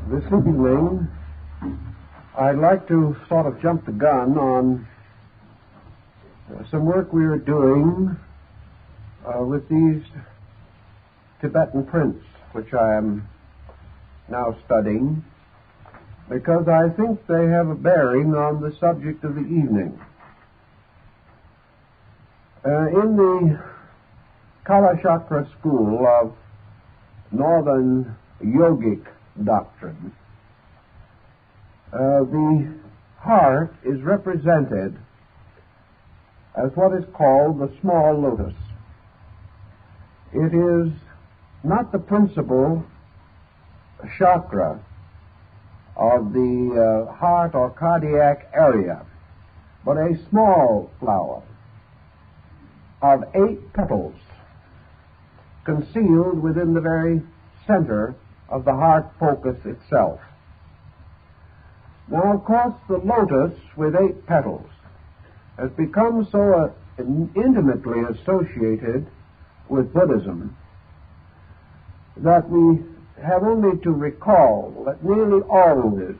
This evening, I'd like to sort of jump the gun on some work we are doing with these Tibetan prints, which I am now studying, because I think they have a bearing on the subject of the evening. In the Kalachakra school of Northern Yogic doctrine, the heart is represented as what is called the small lotus. It is not the principal chakra of the heart or cardiac area, but a small flower of 8 petals concealed within the very center of the heart focus itself. Now, of course, the lotus with 8 petals has become so intimately associated with Buddhism that we have only to recall that nearly always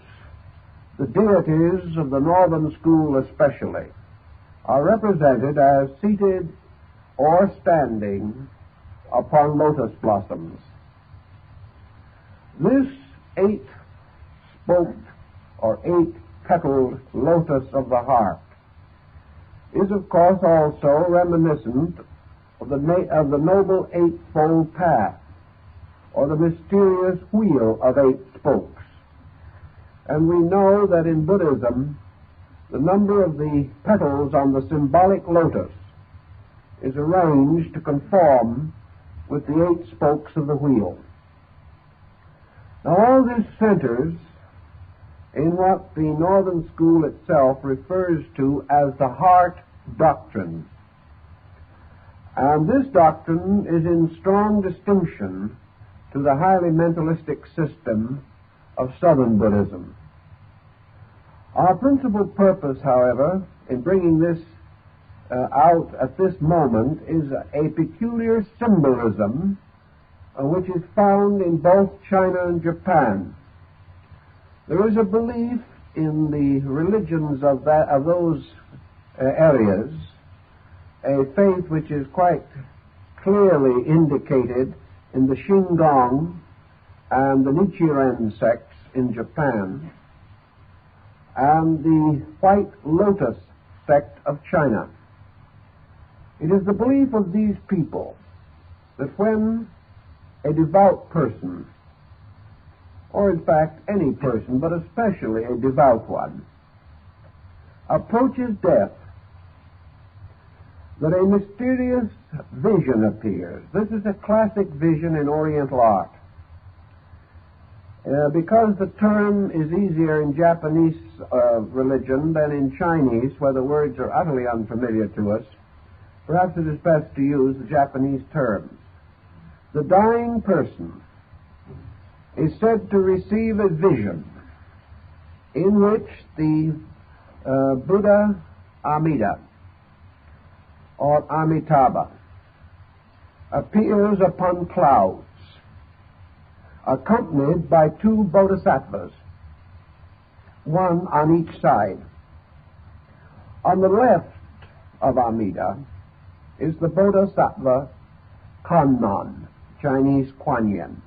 the deities of the northern school especially are represented as seated or standing upon lotus blossoms. This 8-spoked or 8-petaled lotus of the heart is, of course, also reminiscent of the noble 8-fold path, or the mysterious wheel of 8 spokes. And we know that in Buddhism, the number of the petals on the symbolic lotus is arranged to conform with the 8 spokes of the wheel. Now, all this centers in what the Northern School itself refers to as the heart doctrine. And this doctrine is in strong distinction to the highly mentalistic system of Southern Buddhism. Our principal purpose, however, in bringing this out at this moment is a peculiar symbolism which is found in both China and Japan. There is a belief in the religions of those areas, a faith which is quite clearly indicated in the Shingon and the Nichiren sects in Japan, and the White Lotus sect of China. It is the belief of these people that when a devout person, or in fact any person, but especially a devout one, approaches death, that a mysterious vision appears. This is a classic vision in Oriental art. Because the term is easier in Japanese religion than in Chinese, where the words are utterly unfamiliar to us, perhaps it is best to use the Japanese terms. The dying person is said to receive a vision in which the Buddha Amida, or Amitabha, appears upon clouds, accompanied by 2 bodhisattvas, one on each side. On the left of Amida is the bodhisattva Kannon, Chinese Kuan Yin.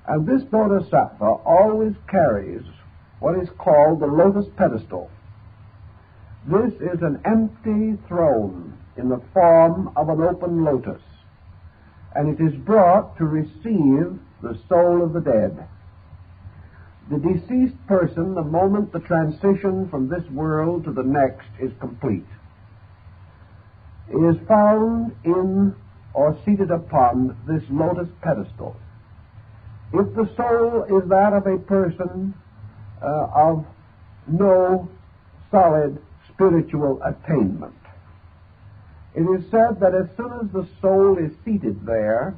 And this bodhisattva always carries what is called the Lotus Pedestal. This is an empty throne in the form of an open lotus, and it is brought to receive the soul of the dead. The deceased person, the moment the transition from this world to the next is complete, is found in or seated upon this lotus pedestal. If the soul is that of a person of no solid spiritual attainment, it is said that as soon as the soul is seated there,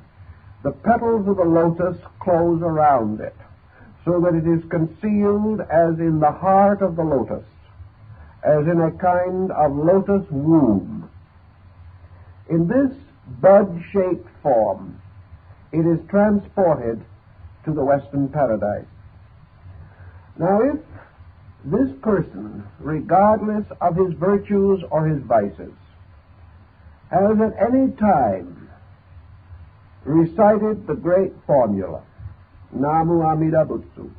the petals of the lotus close around it, so that it is concealed as in the heart of the lotus, as in a kind of lotus womb. In this bud-shaped form, it is transported to the Western paradise. Now, if this person, regardless of his virtues or his vices, has at any time recited the great formula, Namu Amida Butsu,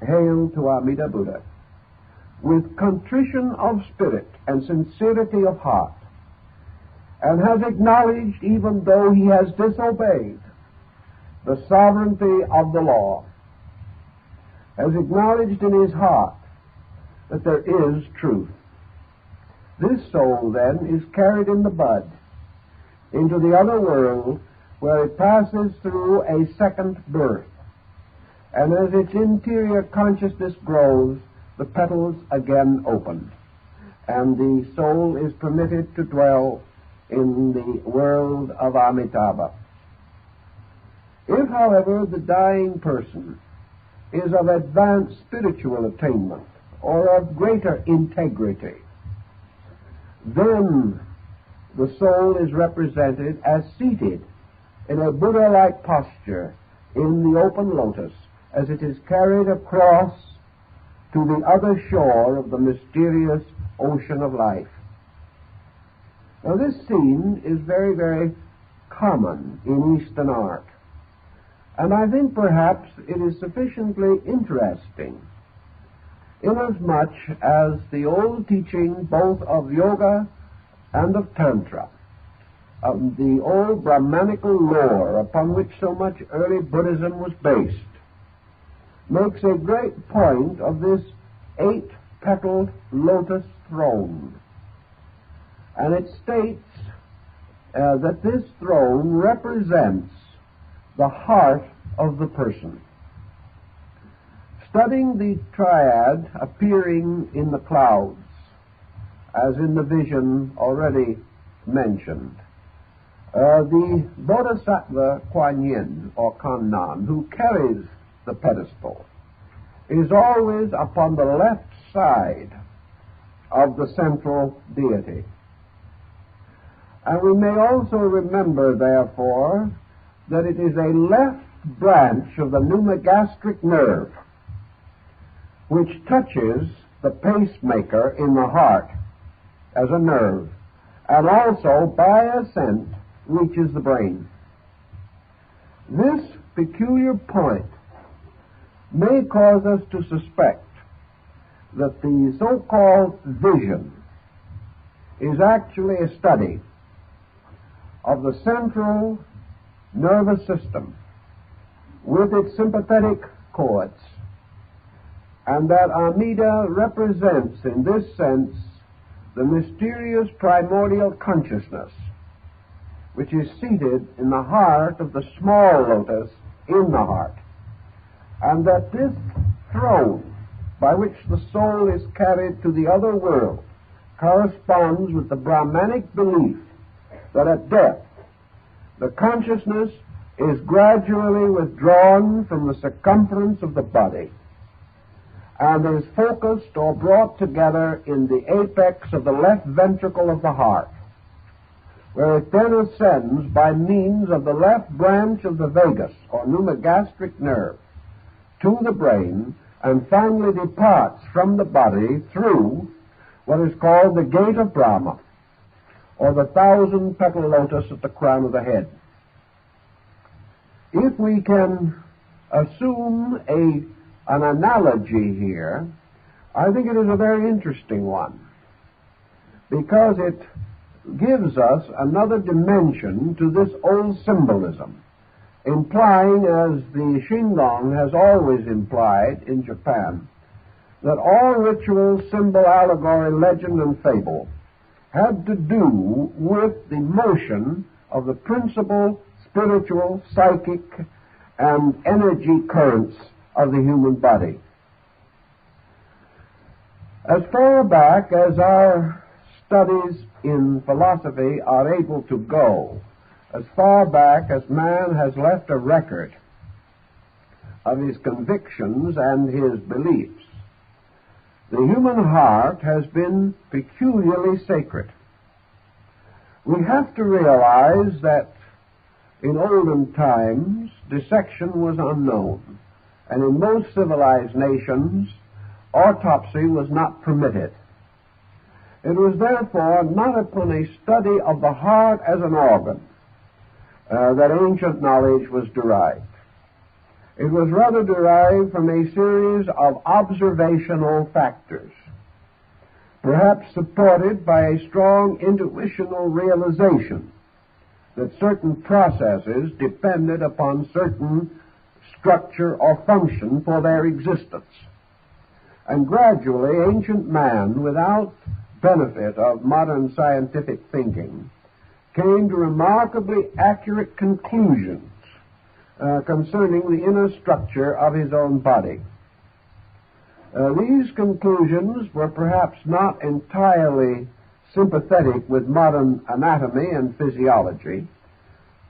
Hail to Amida Buddha, with contrition of spirit and sincerity of heart, and has acknowledged, even though he has disobeyed, the sovereignty of the law, has acknowledged in his heart that there is truth. This soul, then, is carried in the bud into the other world, where it passes through a second birth. And as its interior consciousness grows, the petals again open, and the soul is permitted to dwell in the world of Amitabha. If, however, the dying person is of advanced spiritual attainment or of greater integrity, then the soul is represented as seated in a Buddha-like posture in the open lotus as it is carried across to the other shore of the mysterious ocean of life. Now, this scene is very, very common in Eastern art, and I think perhaps it is sufficiently interesting inasmuch as the old teaching both of yoga and of tantra, of the old Brahmanical lore upon which so much early Buddhism was based, makes a great point of this 8-petaled lotus throne. And it states that this throne represents the heart of the person. Studying the triad appearing in the clouds, as in the vision already mentioned, the Bodhisattva Kuan Yin, or Kannan, who carries the pedestal, is always upon the left side of the central deity. And we may also remember, therefore, that it is a left branch of the pneumogastric nerve which touches the pacemaker in the heart as a nerve, and also, by ascent, reaches the brain. This peculiar point may cause us to suspect that the so-called vision is actually a study of the central nervous system with its sympathetic cords, and that Amida represents, in this sense, the mysterious primordial consciousness which is seated in the heart of the small lotus in the heart, and that this throne by which the soul is carried to the other world corresponds with the Brahmanic belief that at death the consciousness is gradually withdrawn from the circumference of the body and is focused or brought together in the apex of the left ventricle of the heart, where it then ascends by means of the left branch of the vagus, or pneumogastric nerve, to the brain, and finally departs from the body through what is called the gate of Brahma, or the 1,000-petal lotus at the crown of the head. If we can assume an analogy here, I think it is a very interesting one, because it gives us another dimension to this old symbolism, implying, as the Shingon has always implied in Japan, that all ritual, symbol, allegory, legend, and fable had to do with the motion of the principal spiritual, psychic, and energy currents of the human body. As far back as our studies in philosophy are able to go, as far back as man has left a record of his convictions and his beliefs, the human heart has been peculiarly sacred. We have to realize that in olden times dissection was unknown, and in most civilized nations, autopsy was not permitted. It was therefore not upon a study of the heart as an organ that ancient knowledge was derived. It was rather derived from a series of observational factors, perhaps supported by a strong intuitional realization that certain processes depended upon certain structure or function for their existence. And gradually, ancient man, without benefit of modern scientific thinking, came to remarkably accurate conclusions concerning the inner structure of his own body. These conclusions were perhaps not entirely sympathetic with modern anatomy and physiology,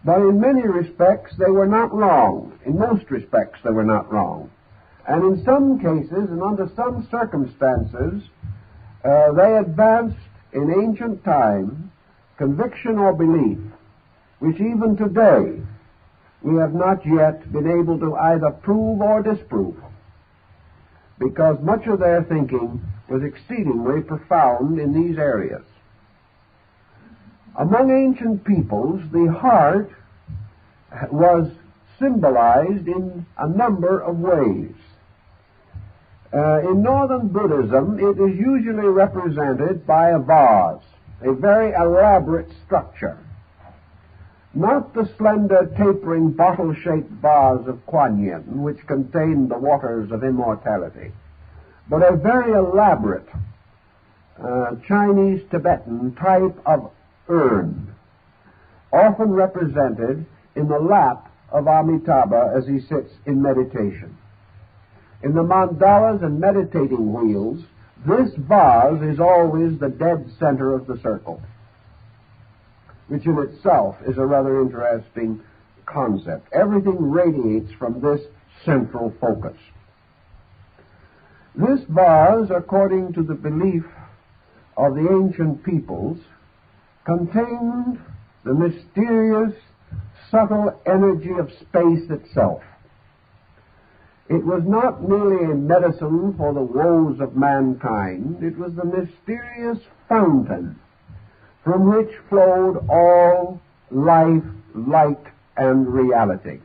but in many respects they were not wrong. In most respects they were not wrong. And in some cases and under some circumstances, they advanced in ancient time conviction or belief, which even today we have not yet been able to either prove or disprove, because much of their thinking was exceedingly profound in these areas. Among ancient peoples, the heart was symbolized in a number of ways. In northern Buddhism, it is usually represented by a vase, a very elaborate structure. Not the slender, tapering, bottle-shaped vase of Kuan Yin, which contained the waters of immortality, but a very elaborate Chinese-Tibetan type of urn, often represented in the lap of Amitabha as he sits in meditation. In the mandalas and meditating wheels, this vase is always the dead center of the circle, which in itself is a rather interesting concept. Everything radiates from this central focus. This vase, according to the belief of the ancient peoples, contained the mysterious, subtle energy of space itself. It was not merely a medicine for the woes of mankind. It was the mysterious fountain from which flowed all life, light, and reality.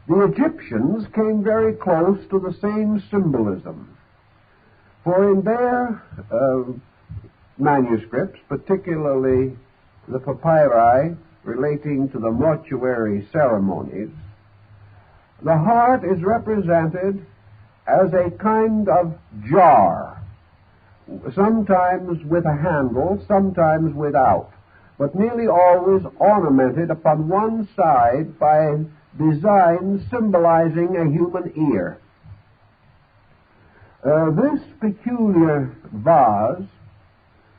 The Egyptians came very close to the same symbolism, for in their manuscripts, particularly the papyri relating to the mortuary ceremonies, the heart is represented as a kind of jar, sometimes with a handle, sometimes without, but nearly always ornamented upon one side by a design symbolizing a human ear. This peculiar vase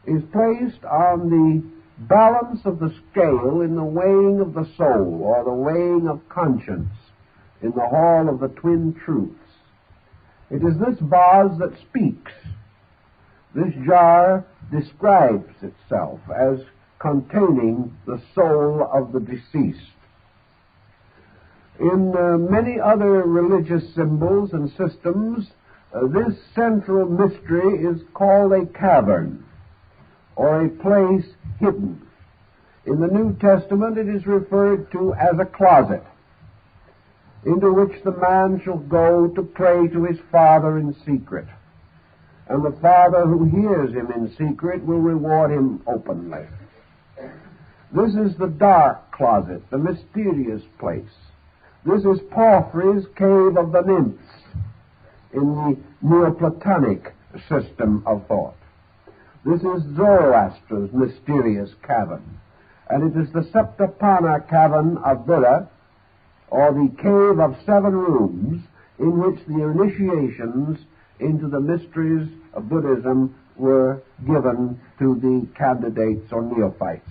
is placed on the balance of the scale in the weighing of the soul, or the weighing of conscience, in the hall of the twin truths. It is this vase that speaks. This jar describes itself as containing the soul of the deceased. In many other religious symbols and systems, this central mystery is called a cavern, or a place hidden. In the New Testament, it is referred to as a closet, into which the man shall go to pray to his Father in secret. And the Father who hears him in secret will reward him openly. This is the dark closet, the mysterious place. This is Porphyry's cave of the nymphs in the Neoplatonic system of thought. This is Zoroaster's mysterious cavern. And it is the Septapana cavern of Buddha, or the cave of 7 rooms, in which the initiations into the mysteries of Buddhism were given to the candidates or neophytes.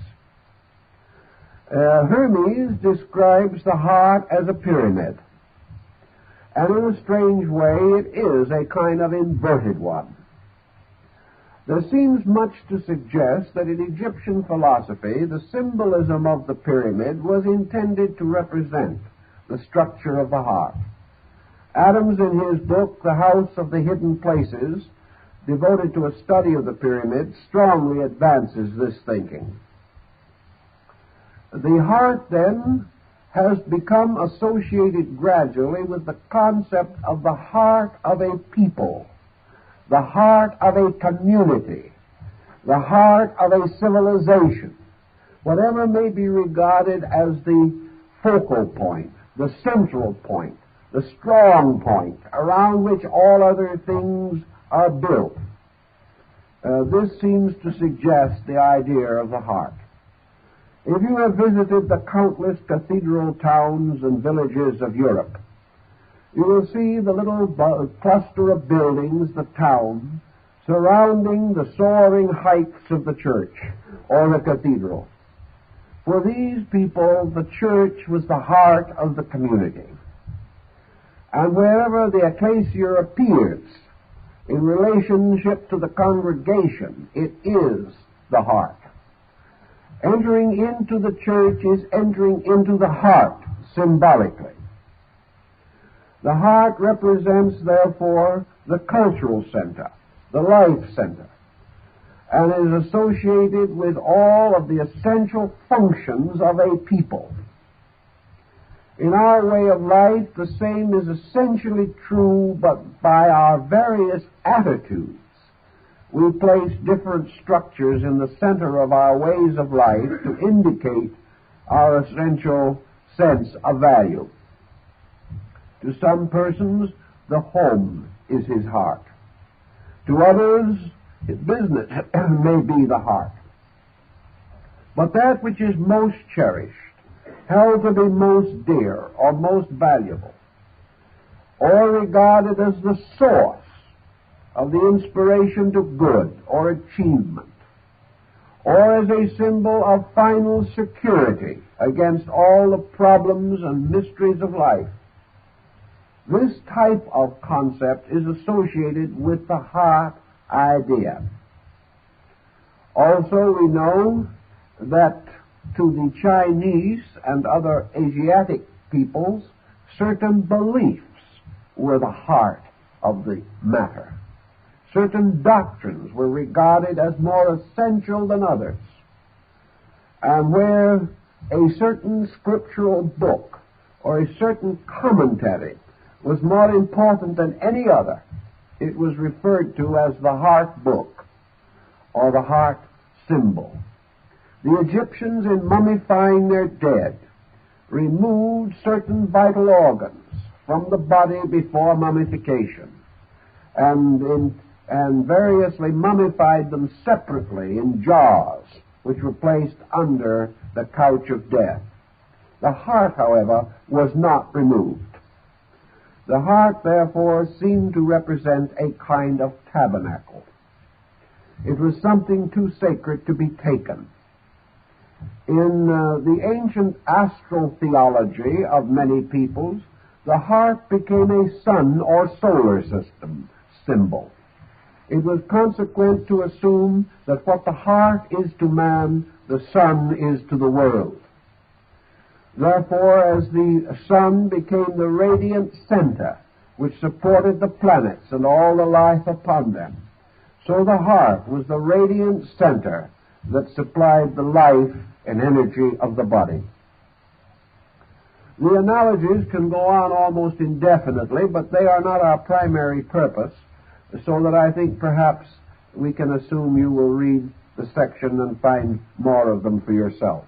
Hermes describes the heart as a pyramid, and in a strange way it is a kind of inverted one. There seems much to suggest that in Egyptian philosophy the symbolism of the pyramid was intended to represent the structure of the heart, Adams, in his book, The House of the Hidden Places, devoted to a study of the pyramids, strongly advances this thinking. The heart, then, has become associated gradually with the concept of the heart of a people, the heart of a community, the heart of a civilization, whatever may be regarded as the focal point, the central point, the strong point around which all other things are built. This seems to suggest the idea of the heart. If you have visited the countless cathedral towns and villages of Europe, you will see the little cluster of buildings, the town, surrounding the soaring heights of the church or the cathedral. For these people, the church was the heart of the community. And wherever the acacia appears in relationship to the congregation, it is the heart. Entering into the church is entering into the heart, symbolically. The heart represents, therefore, the cultural center, the life center, and is associated with all of the essential functions of a people. In our way of life, the same is essentially true, but by our various attitudes, we place different structures in the center of our ways of life to indicate our essential sense of value. To some persons, the home is his heart. To others, his business may be the heart. But that which is most cherished, held to be most dear or most valuable, or regarded as the source of the inspiration to good or achievement, or as a symbol of final security against all the problems and mysteries of life, this type of concept is associated with the heart idea. Also, we know that to the Chinese and other Asiatic peoples, certain beliefs were the heart of the matter. Certain doctrines were regarded as more essential than others. And where a certain scriptural book or a certain commentary was more important than any other, it was referred to as the heart book or the heart symbol. The Egyptians, in mummifying their dead, removed certain vital organs from the body before mummification and variously mummified them separately in jars which were placed under the couch of death. The heart, however, was not removed. The heart, therefore, seemed to represent a kind of tabernacle. It was something too sacred to be taken. In the ancient astral theology of many peoples, the heart became a sun or solar system symbol. It was consequent to assume that what the heart is to man, the sun is to the world. Therefore, as the sun became the radiant center which supported the planets and all the life upon them, so the heart was the radiant center that supplied the life and energy of the body. The analogies can go on almost indefinitely, but they are not our primary purpose, so that I think perhaps we can assume you will read the section and find more of them for yourself.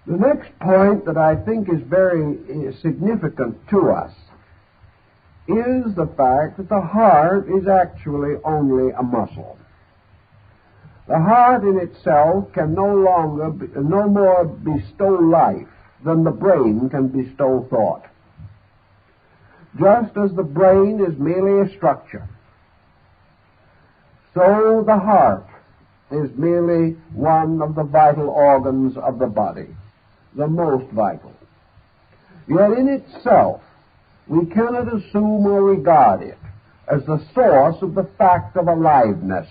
The next point that I think is very significant to us is the fact that the heart is actually only a muscle. The heart in itself can no more bestow life than the brain can bestow thought. Just as the brain is merely a structure, so the heart is merely one of the vital organs of the body, the most vital. Yet in itself, we cannot assume or regard it as the source of the fact of aliveness.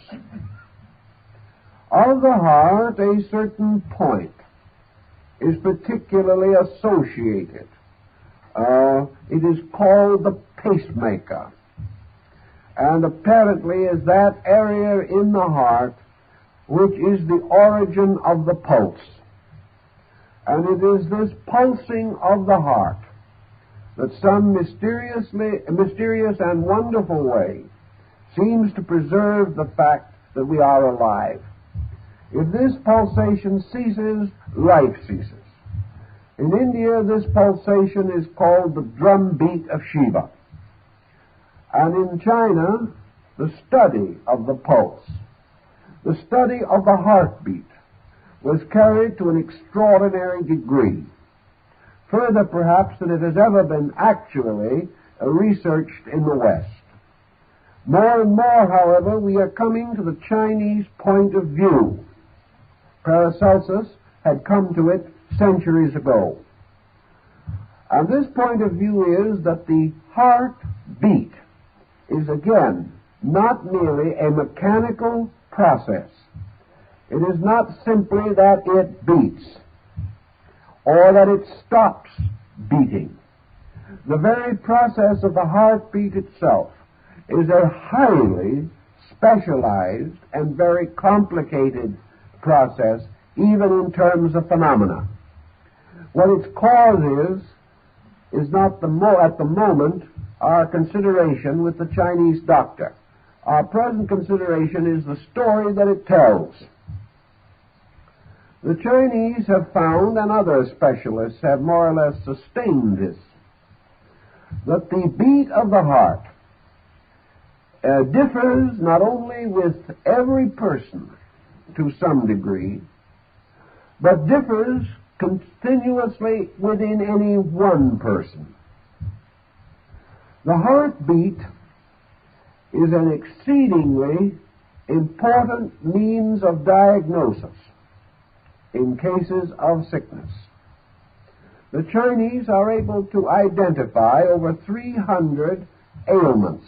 Of the heart, a certain point is particularly associated It is called the pacemaker, and apparently is that area in the heart which is the origin of the pulse. And it is this pulsing of the heart that some mysterious and wonderful way seems to preserve the fact that we are alive. If this pulsation ceases, life ceases. In India, this pulsation is called the drum beat of Shiva. And in China, the study of the pulse, the study of the heartbeat, was carried to an extraordinary degree, further perhaps than it has ever been actually researched in the West. More and more, however, we are coming to the Chinese point of view. Paracelsus had come to it centuries ago. And this point of view is that the heartbeat is, again, not merely a mechanical process. It is not simply that it beats or that it stops beating. The very process of the heartbeat itself is a highly specialized and very complicated process, even in terms of phenomena. What its cause is not at the moment our consideration with the Chinese doctor. Our present consideration is the story that it tells. The Chinese have found, and other specialists have more or less sustained this, that the beat of the heart differs not only with every person to some degree, but differs continuously within any one person. The heartbeat is an exceedingly important means of diagnosis in cases of sickness. The Chinese are able to identify over 300 ailments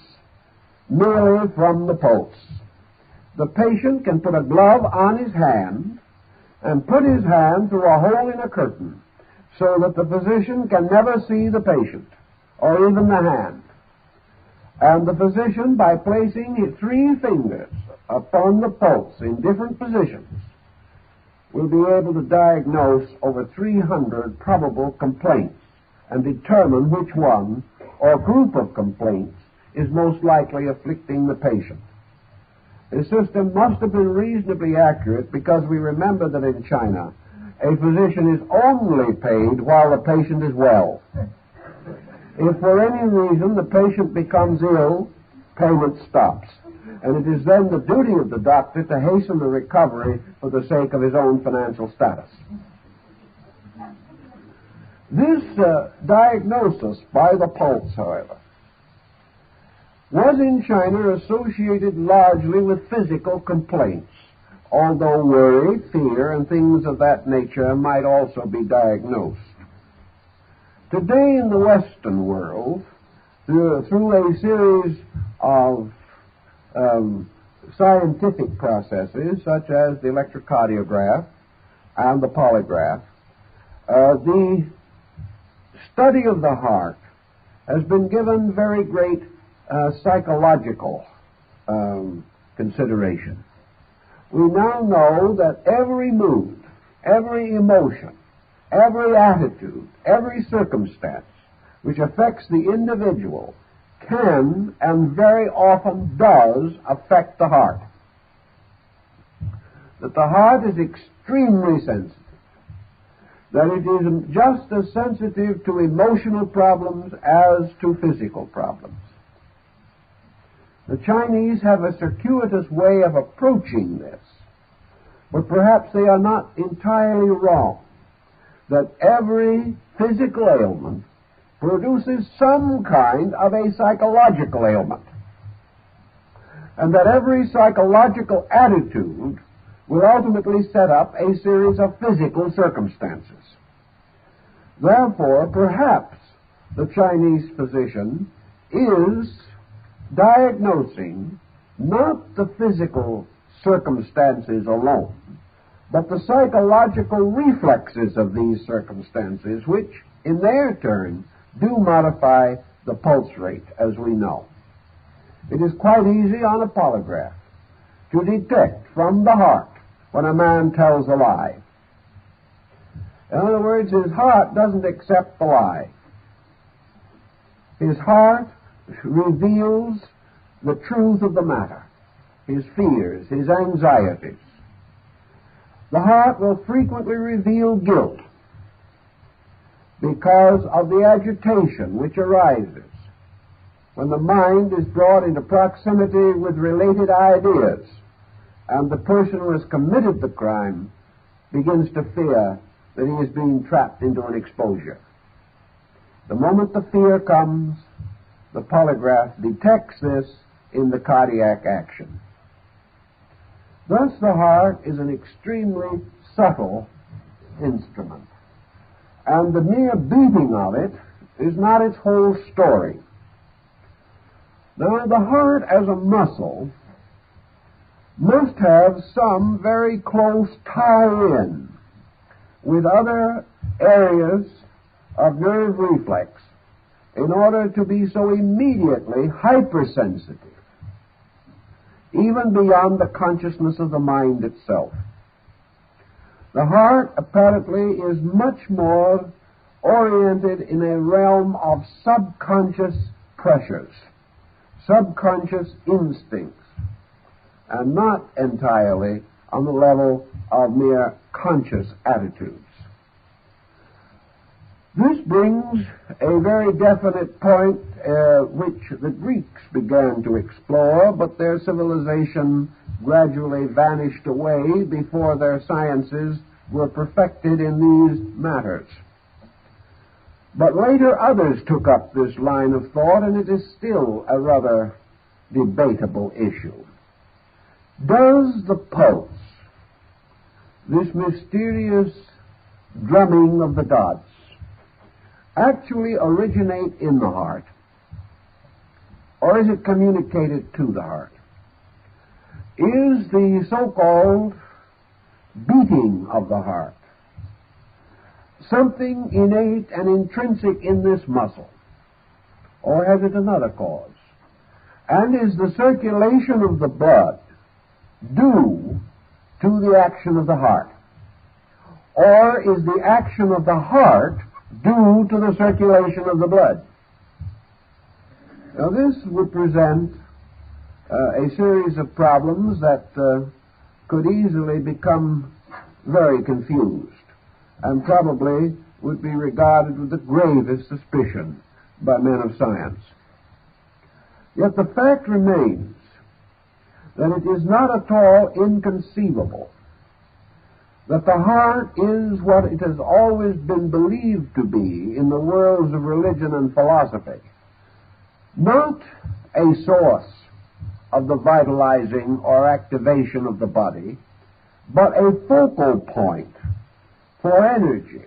merely from the pulse. The patient can put a glove on his hand and put his hand through a hole in a curtain so that the physician can never see the patient or even the hand. And the physician, by placing his 3 fingers upon the pulse in different positions, will be able to diagnose over 300 probable complaints and determine which one or group of complaints is most likely afflicting the patient. The system must have been reasonably accurate because we remember that in China, a physician is only paid while the patient is well. If for any reason the patient becomes ill, payment stops. And it is then the duty of the doctor to hasten the recovery for the sake of his own financial status. This diagnosis by the pulse, however, was in China associated largely with physical complaints, although worry, fear, and things of that nature might also be diagnosed. Today in the Western world, through a series of scientific processes such as the electrocardiograph and the polygraph, the study of the heart has been given very great psychological consideration. We now know that every mood, every emotion, every attitude, every circumstance which affects the individual can and very often does affect the heart. That the heart is extremely sensitive. That it is just as sensitive to emotional problems as to physical problems. The Chinese have a circuitous way of approaching this, but perhaps they are not entirely wrong. That every physical ailment produces some kind of a psychological ailment, and that every psychological attitude will ultimately set up a series of physical circumstances. Therefore, perhaps the Chinese physician is diagnosing not the physical circumstances alone, but the psychological reflexes of these circumstances, which, in their turn, do modify the pulse rate, as we know. It is quite easy on a polygraph to detect from the heart when a man tells a lie. In other words, his heart doesn't accept the lie. His heart reveals the truth of the matter, his fears, his anxieties. The heart will frequently reveal guilt because of the agitation which arises when the mind is brought into proximity with related ideas, and the person who has committed the crime begins to fear that he is being trapped into an exposure. The moment the fear comes, the polygraph detects this in the cardiac action. Thus, the heart is an extremely subtle instrument, and the mere beating of it is not its whole story. Now, the heart as a muscle must have some very close tie-in with other areas of nerve reflex in order to be so immediately hypersensitive, even beyond the consciousness of the mind itself. The heart apparently is much more oriented in a realm of subconscious pressures, subconscious instincts, and not entirely on the level of mere conscious attitudes. This brings a very definite point which the Greeks began to explore, but their civilization gradually vanished away before their sciences were perfected in these matters. But later others took up this line of thought, and it is still a rather debatable issue. Does the pulse, this mysterious drumming of the gods, actually originate in the heart, or is it communicated to the heart? Is the so-called beating of the heart something innate and intrinsic in this muscle, or has it another cause? And is the circulation of the blood due to the action of the heart, or is the action of the heart due to the circulation of the blood? Now, this would present a series of problems that could easily become very confused, and probably would be regarded with the gravest suspicion by men of science. Yet the fact remains that it is not at all inconceivable that the heart is what it has always been believed to be in the worlds of religion and philosophy, not a source of the vitalizing or activation of the body, but a focal point for energy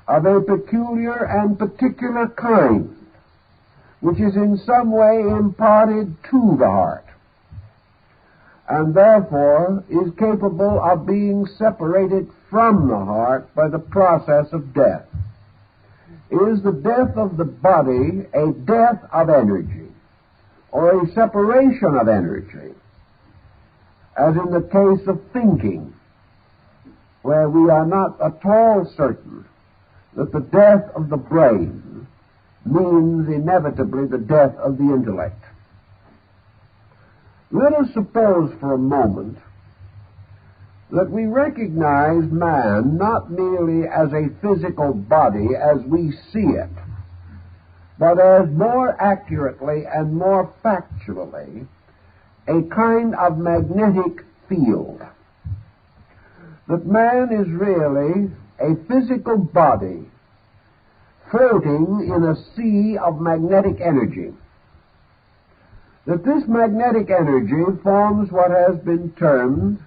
of a peculiar and particular kind, which is in some way imparted to the heart, and therefore is capable of being separated from the heart by the process of death. Is the death of the body a death of energy, or a separation of energy, as in the case of thinking, where we are not at all certain that the death of the brain means inevitably the death of the intellect? Let us suppose for a moment that we recognize man not merely as a physical body as we see it, but as more accurately and more factually a kind of magnetic field. That man is really a physical body floating in a sea of magnetic energy. That this magnetic energy forms what has been termed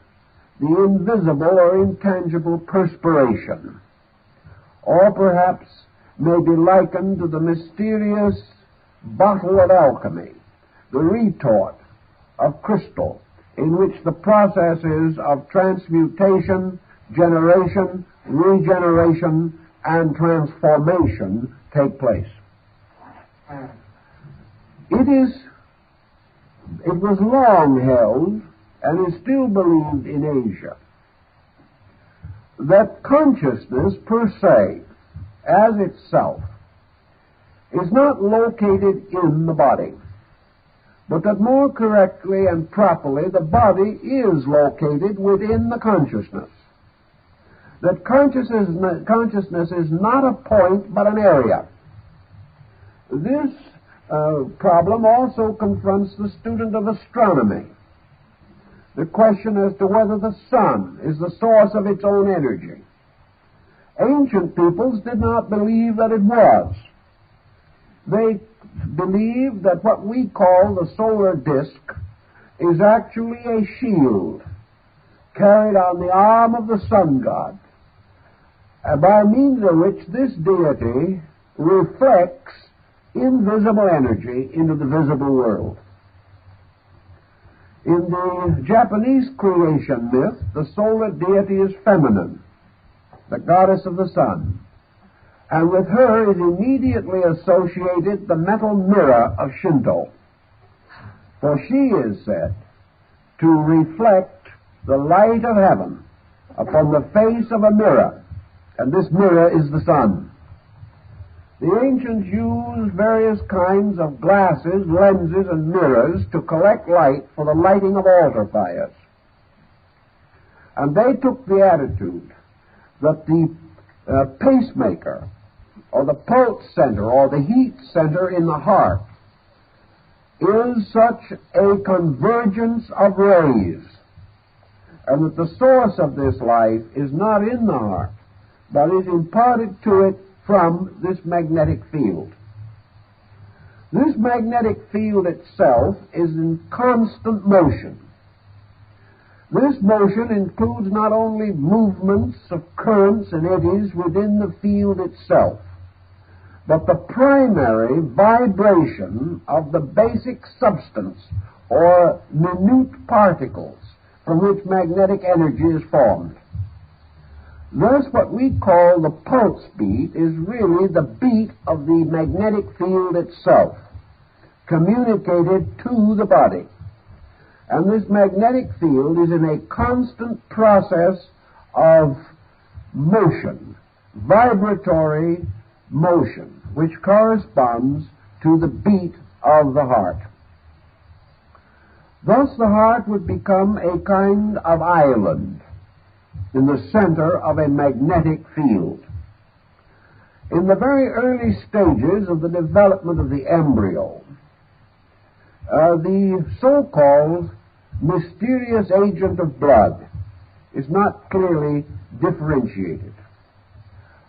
the invisible or intangible perspiration, or perhaps may be likened to the mysterious bottle of alchemy, the retort of crystal, in which the processes of transmutation, generation, regeneration, and transformation take place. It was long held, and is still believed in Asia, that consciousness per se, as itself, is not located in the body, but that more correctly and properly the body is located within the consciousness. That consciousness is not a point but an area. This problem also confronts the student of astronomy. The question as to whether the sun is the source of its own energy. Ancient peoples did not believe that it was. They believed that what we call the solar disk is actually a shield carried on the arm of the sun god, by means of which this deity reflects invisible energy into the visible world. In the Japanese creation myth, the solar deity is feminine, the goddess of the sun, and with her is immediately associated the metal mirror of Shinto, for she is said to reflect the light of heaven upon the face of a mirror, and this mirror is the sun. The ancients used various kinds of glasses, lenses, and mirrors to collect light for the lighting of altar fires. And they took the attitude that the pacemaker, or the pulse center, or the heat center in the heart, is such a convergence of rays, and that the source of this life is not in the heart, but is imparted to it from this magnetic field. This magnetic field itself is in constant motion. This motion includes not only movements of currents and eddies within the field itself, but the primary vibration of the basic substance or minute particles from which magnetic energy is formed. Thus, what we call the pulse beat is really the beat of the magnetic field itself, communicated to the body. And this magnetic field is in a constant process of motion, vibratory motion, which corresponds to the beat of the heart. Thus, the heart would become a kind of island in the center of a magnetic field. In the very early stages of the development of the embryo, the so-called mysterious agent of blood is not clearly differentiated.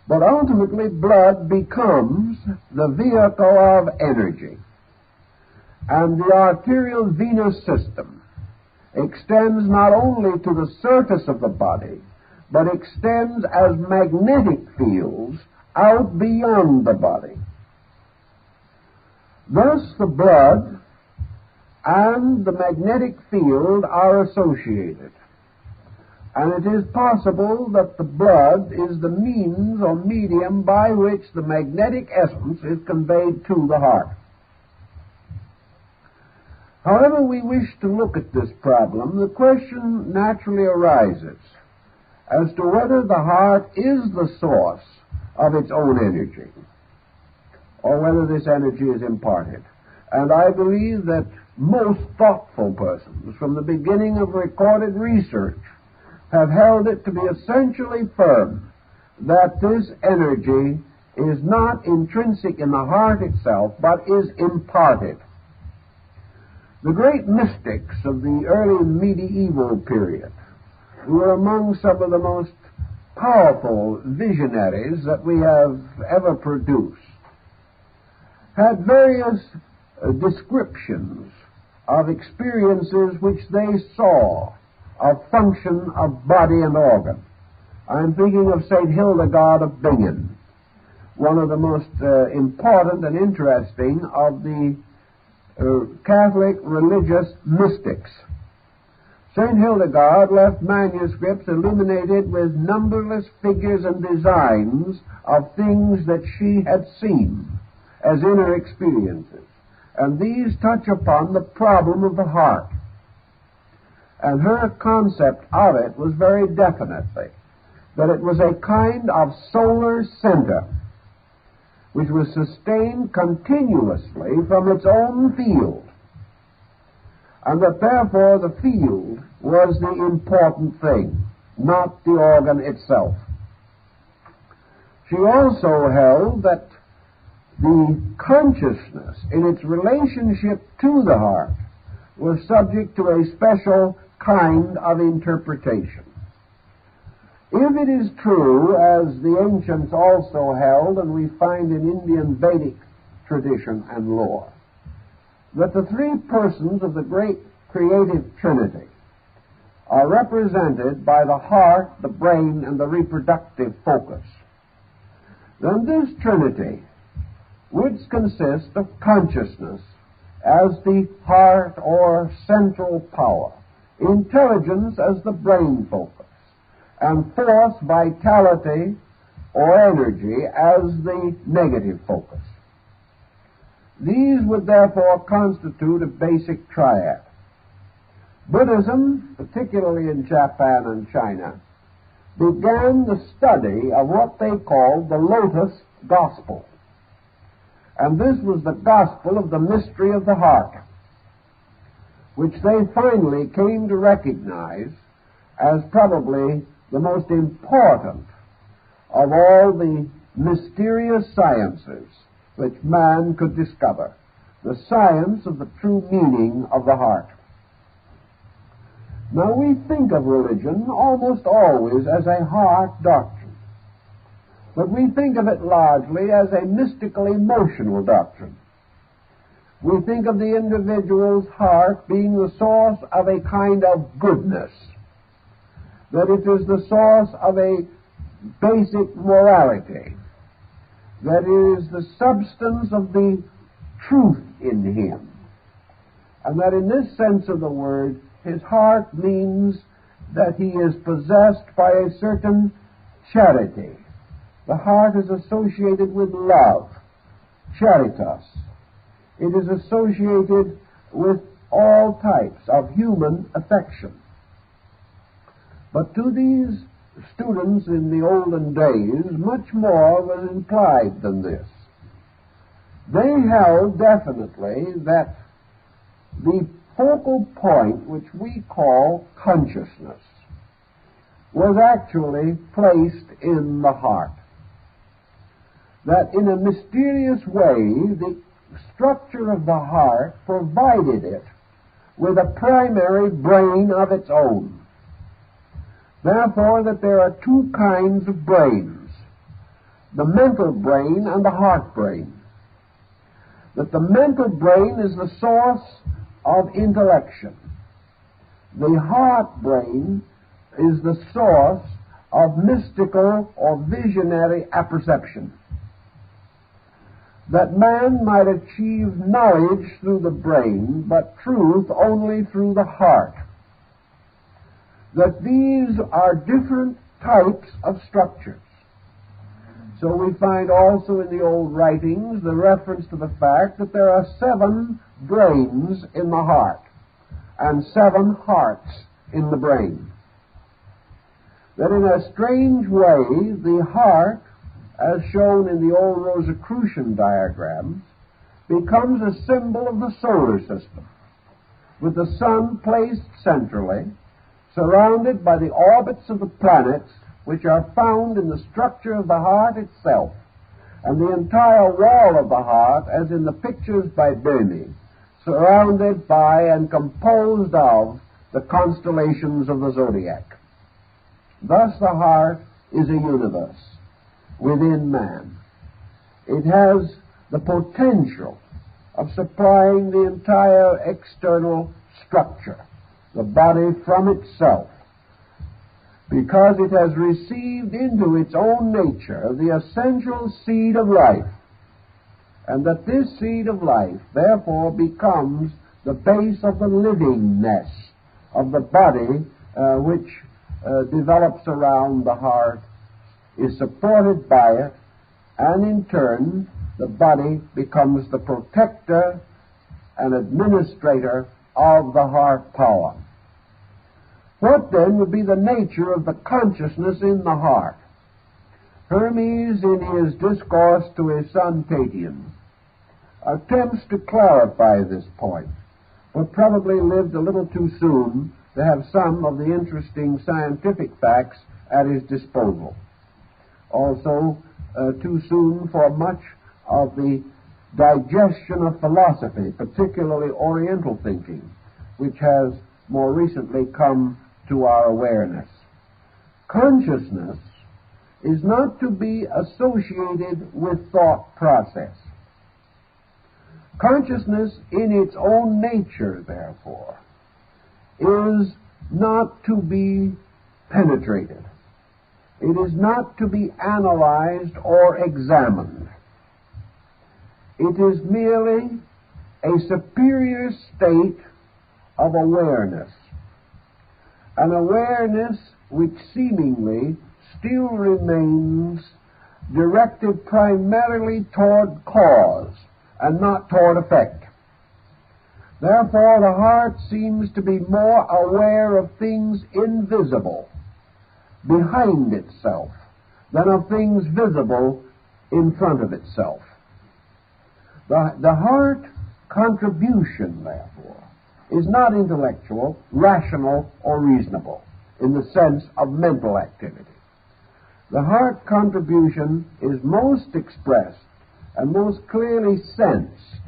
But ultimately, blood becomes the vehicle of energy. And the arterial venous system extends not only to the surface of the body, but extends as magnetic fields out beyond the body. Thus, the blood and the magnetic field are associated. And it is possible that the blood is the means or medium by which the magnetic essence is conveyed to the heart. However we wish to look at this problem, the question naturally arises as to whether the heart is the source of its own energy, or whether this energy is imparted. And I believe that most thoughtful persons, from the beginning of recorded research, have held it to be essentially firm that this energy is not intrinsic in the heart itself, but is imparted. The great mystics of the early medieval period, who were among some of the most powerful visionaries that we have ever produced, had various descriptions of experiences which they saw of function of body and organ. I'm thinking of St. Hildegard of Bingen, one of the most important and interesting of the Catholic religious mystics. St. Hildegard left manuscripts illuminated with numberless figures and designs of things that she had seen as inner experiences. And these touch upon the problem of the heart. And her concept of it was very definitely that it was a kind of solar center which was sustained continuously from its own field, and that therefore the field was the important thing, not the organ itself. She also held that the consciousness in its relationship to the heart was subject to a special kind of interpretation. If it is true, as the ancients also held, and we find in Indian Vedic tradition and lore, that the three persons of the great creative Trinity are represented by the heart, the brain, and the reproductive focus, then this Trinity would consist of consciousness as the heart or central power, intelligence as the brain focus, and force, vitality, or energy as the negative focus. These would therefore constitute a basic triad. Buddhism, particularly in Japan and China, began the study of what they called the Lotus Gospel. And this was the gospel of the mystery of the heart, which they finally came to recognize as probably the most important of all the mysterious sciences which man could discover, the science of the true meaning of the heart. Now, we think of religion almost always as a heart doctrine, but we think of it largely as a mystical, emotional doctrine. We think of the individual's heart being the source of a kind of goodness, that it is the source of a basic morality, that it is the substance of the truth in him, and that in this sense of the word, his heart means that he is possessed by a certain charity. The heart is associated with love, charitas. It is associated with all types of human affection. But to these students in the olden days, much more was implied than this. They held definitely that the focal point, which we call consciousness, was actually placed in the heart. That in a mysterious way, the structure of the heart provided it with a primary brain of its own. Therefore, that there are two kinds of brains, the mental brain and the heart brain. That the mental brain is the source of intellection. The heart brain is the source of mystical or visionary apperception. That man might achieve knowledge through the brain, but truth only through the heart. That these are different types of structures. So we find also in the old writings the reference to the fact that there are 7 brains in the heart and 7 hearts in the brain. That in a strange way, the heart, as shown in the old Rosicrucian diagrams, becomes a symbol of the solar system, with the sun placed centrally, surrounded by the orbits of the planets, which are found in the structure of the heart itself, and the entire wall of the heart, as in the pictures by Rene, surrounded by and composed of the constellations of the zodiac. Thus the heart is a universe within man. It has the potential of supplying the entire external structure, the body from itself, because it has received into its own nature the essential seed of life, and that this seed of life therefore becomes the base of the livingness of the body which develops around the heart is supported by it, and in turn the body becomes the protector and administrator of the heart power. What then would be the nature of the consciousness in the heart? Hermes, in his discourse to his son Tatian, attempts to clarify this point, but probably lived a little too soon to have some of the interesting scientific facts at his disposal. Also, too soon for much of the digestion of philosophy, particularly Oriental thinking, which has more recently come to our awareness. Consciousness is not to be associated with thought process. Consciousness in its own nature, therefore, is not to be penetrated. It is not to be analyzed or examined. It is merely a superior state of awareness, an awareness which seemingly still remains directed primarily toward cause and not toward effect. Therefore, the heart seems to be more aware of things invisible behind itself than of things visible in front of itself. The heart contribution, therefore, is not intellectual, rational, or reasonable in the sense of mental activity. The heart contribution is most expressed and most clearly sensed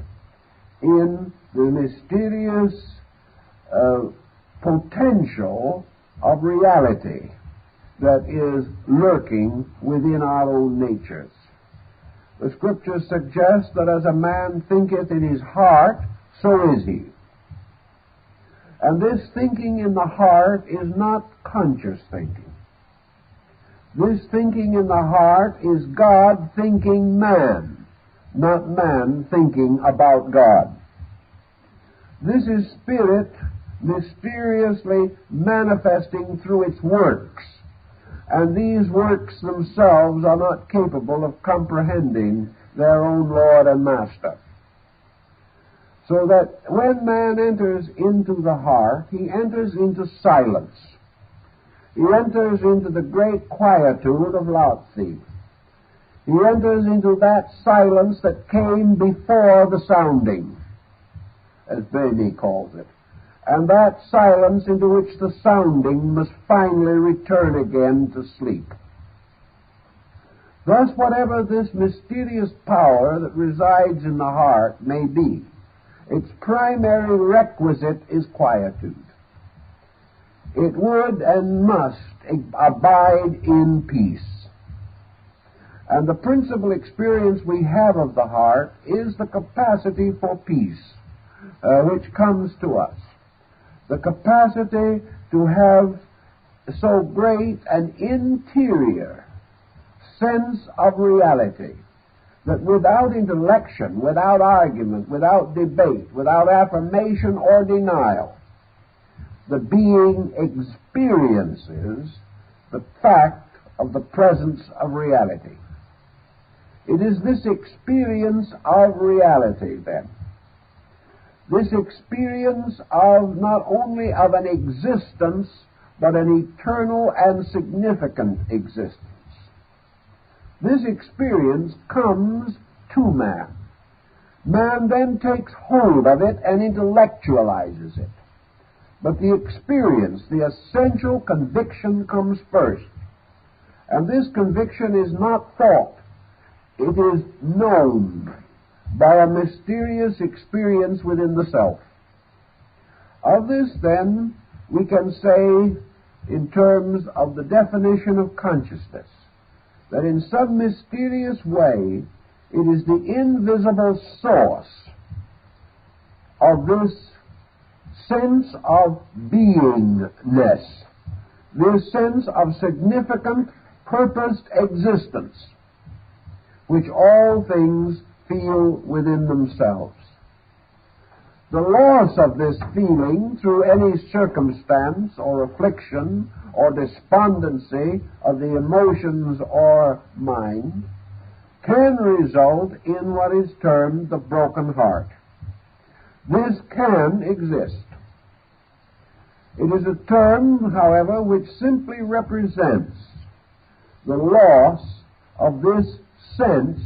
in the mysterious potential of reality that is lurking within our own natures. The Scriptures suggest that as a man thinketh in his heart, so is he. And this thinking in the heart is not conscious thinking. This thinking in the heart is God thinking man, not man thinking about God. This is spirit mysteriously manifesting through its works, and these works themselves are not capable of comprehending their own Lord and Master. So that when man enters into the heart, he enters into silence. He enters into the great quietude of Lao Tzu. He enters into that silence that came before the sounding, as Rene calls it, and that silence into which the sounding must finally return again to sleep. Thus, whatever this mysterious power that resides in the heart may be, its primary requisite is quietude. It would and must abide in peace. And the principal experience we have of the heart is the capacity for peace, which comes to us. The capacity to have so great an interior sense of reality that without intellection, without argument, without debate, without affirmation or denial, the being experiences the fact of the presence of reality. It is this experience of reality, then, this experience of not only of an existence, but an eternal and significant existence. This experience comes to man. Man then takes hold of it and intellectualizes it. But the experience, the essential conviction, comes first. And this conviction is not thought. It is known by a mysterious experience within the self. Of this, then, we can say, in terms of the definition of consciousness, that in some mysterious way it is the invisible source of this sense of beingness, this sense of significant, purposed existence, which all things feel within themselves. the loss of this feeling through any circumstance or affliction or despondency of the emotions or mind can result in what is termed the broken heart. This can exist. It is a term, however, which simply represents the loss of this sense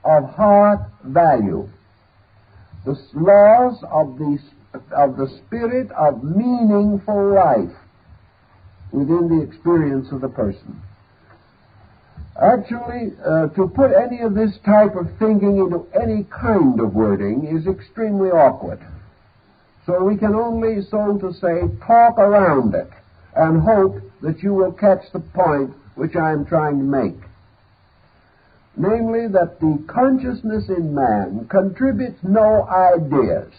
of heart value, the loss of the spirit of meaningful life within the experience of the person. Actually, to put any of this type of thinking into any kind of wording is extremely awkward. So we can only, so to say, talk around it and hope that you will catch the point which I am trying to make. Namely, that the consciousness in man contributes no ideas,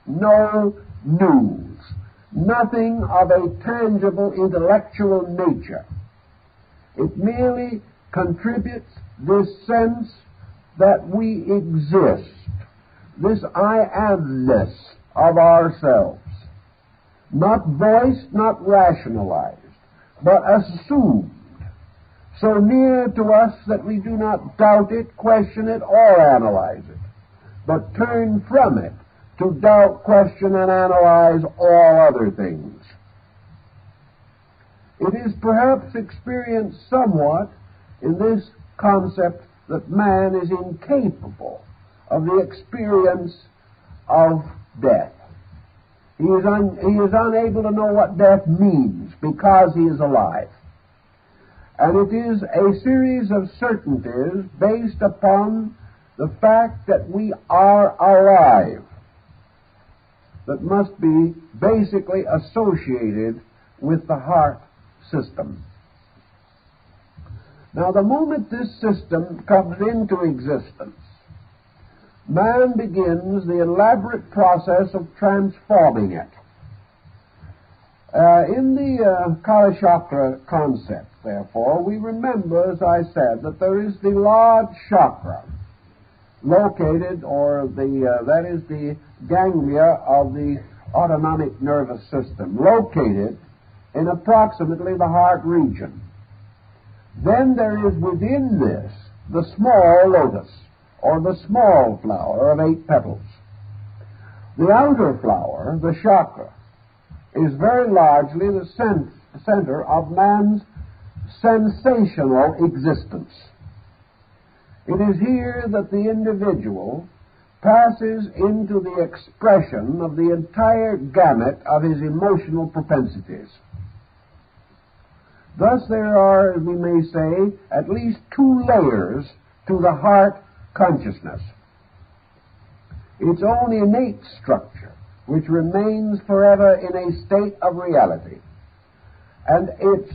no news, nothing of a tangible intellectual nature. It merely contributes this sense that we exist, this I amness of ourselves, not voiced, not rationalized, but assumed, so near to us that we do not doubt it, question it, or analyze it, but turn from it to doubt, question, and analyze all other things. It is perhaps experienced somewhat in this concept that man is incapable of the experience of death. He is unable to know what death means because he is alive. And it is a series of certainties based upon the fact that we are alive that must be basically associated with the heart system. Now, the moment this system comes into existence, man begins the elaborate process of transforming it. In the Kala Chakra concept, therefore, we remember, as I said, that there is the large chakra located, or that is the ganglia of the autonomic nervous system, located in approximately the heart region. Then there is within this the small lotus, or the small flower of 8 petals. The outer flower, the chakra, is very largely the center of man's sensational existence. It is here that the individual passes into the expression of the entire gamut of his emotional propensities. Thus there are, we may say, at least 2 layers to the heart consciousness. Its own innate structure, which remains forever in a state of reality, and its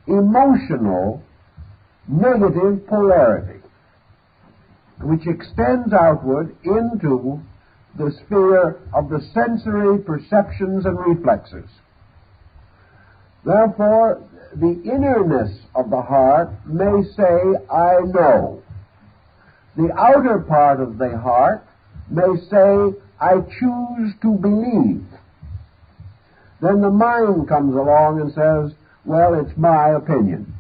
emotional negative polarity, which extends outward into the sphere of the sensory perceptions and reflexes. Therefore, the innerness of the heart may say, I know. The outer part of the heart may say, I choose to believe. Then the mind comes along and says, well, it's my opinion.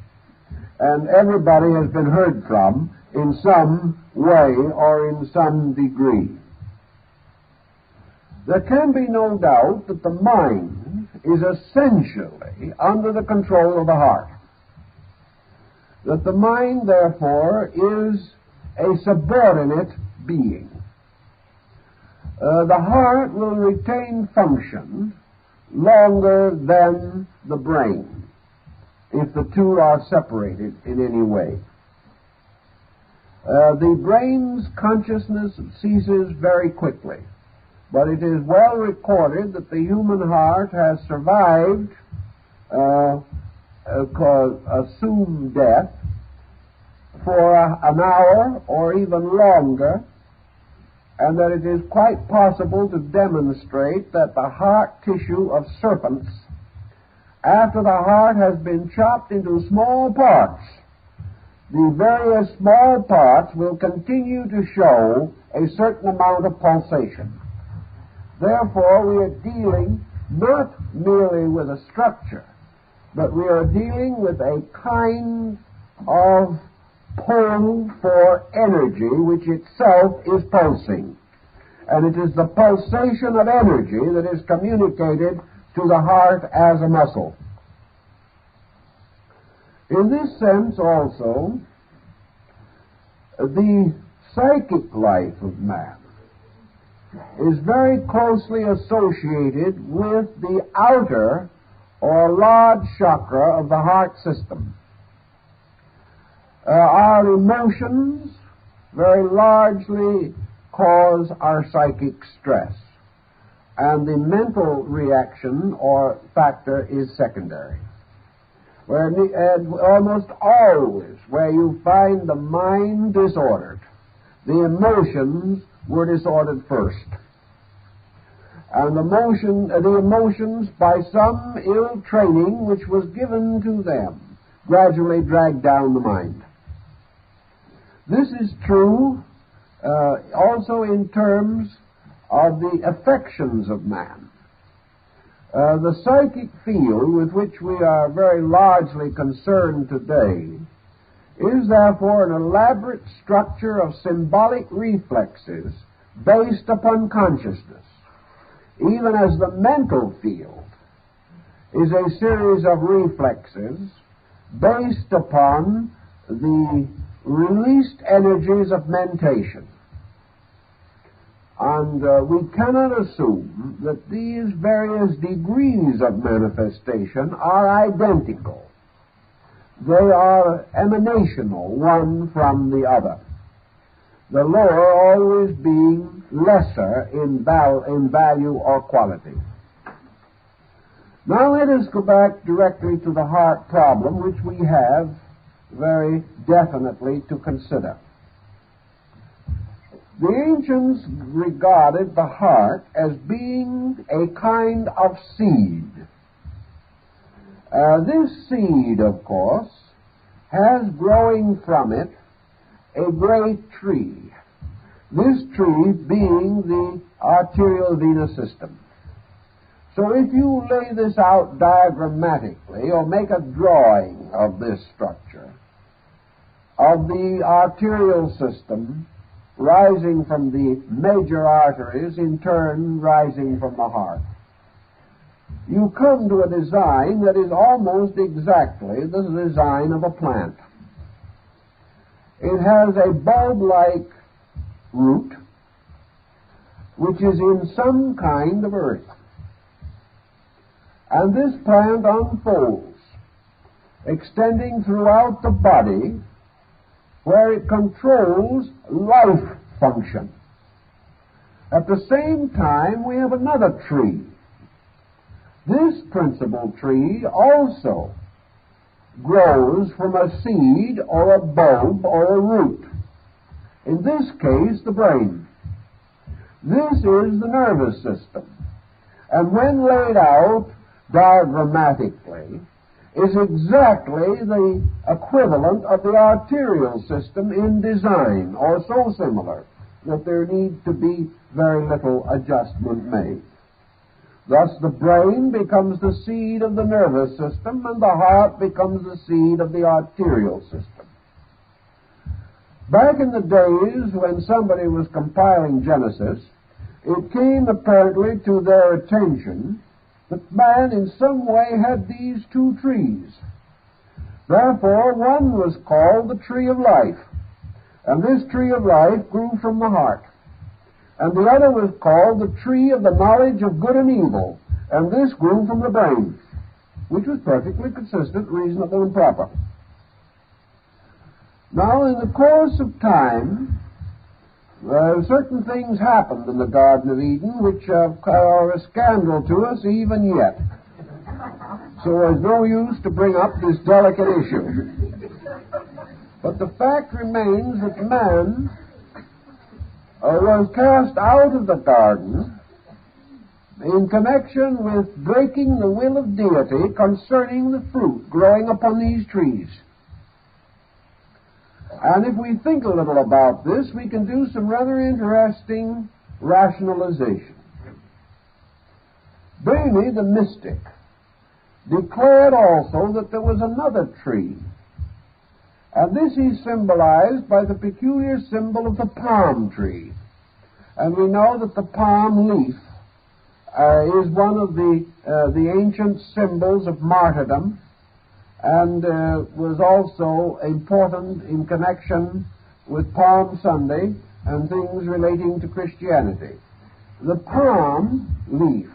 And everybody has been heard from in some way or in some degree. There can be no doubt that the mind is essentially under the control of the heart. That the mind, therefore, is a subordinate being. The heart will retain function longer than the brain if the two are separated in any way. The brain's consciousness ceases very quickly, but it is well recorded that the human heart has survived assumed death for an hour or even longer, and that it is quite possible to demonstrate that the heart tissue of serpents, after the heart has been chopped into small parts, the various small parts will continue to show a certain amount of pulsation. Therefore, we are dealing not merely with a structure, but we are dealing with a kind of pull for energy which itself is pulsing. And it is the pulsation of energy that is communicated to the heart as a muscle. In this sense also, the psychic life of man is very closely associated with the outer or large chakra of the heart system. Our emotions very largely cause our psychic stress, and the mental reaction or factor is secondary. Almost always where you find the mind disordered, the emotions were disordered first. And the emotions, by some ill training which was given to them, gradually dragged down the mind. This is true also in terms of the affections of man. The psychic field with which we are very largely concerned today is therefore an elaborate structure of symbolic reflexes based upon consciousness, even as the mental field is a series of reflexes based upon the released energies of mentation. And we cannot assume that these various degrees of manifestation are identical. They are emanational, one from the other, the lower always being lesser in value or quality. Now let us go back directly to the heart problem, which we have very definitely to consider. The ancients regarded the heart as being a kind of seed. This seed, of course, has growing from it a great tree, this tree being the arterial venous system. So if you lay this out diagrammatically, or make a drawing of this structure, of the arterial system rising from the major arteries, in turn rising from the heart, you come to a design that is almost exactly the design of a plant. It has a bulb-like root, which is in some kind of earth. And this plant unfolds, extending throughout the body, where it controls life function. At the same time, we have another tree. This principal tree also grows from a seed or a bulb or a root. In this case, the brain. This is the nervous system. And when laid out diagrammatically, is exactly the equivalent of the arterial system in design, or so similar that there needs to be very little adjustment made. Thus the brain becomes the seed of the nervous system, and the heart becomes the seed of the arterial system. Back in the days when somebody was compiling Genesis, it came apparently to their attention that man in some way had these two trees. Therefore, one was called the tree of life, and this tree of life grew from the heart. And the other was called the tree of the knowledge of good and evil, and this grew from the brain, which was perfectly consistent, reasonable, and proper. Now, in the course of time, certain things happened in the Garden of Eden which are a scandal to us even yet. So there's no use to bring up this delicate issue. But the fact remains that man was cast out of the garden in connection with breaking the will of deity concerning the fruit growing upon these trees. And if we think a little about this, we can do some rather interesting rationalization. Rene, the mystic, declared also that there was another tree, and this he symbolized by the peculiar symbol of the palm tree. And we know that the palm leaf is one of the ancient symbols of martyrdom, and was also important in connection with Palm Sunday and things relating to Christianity. The palm leaf,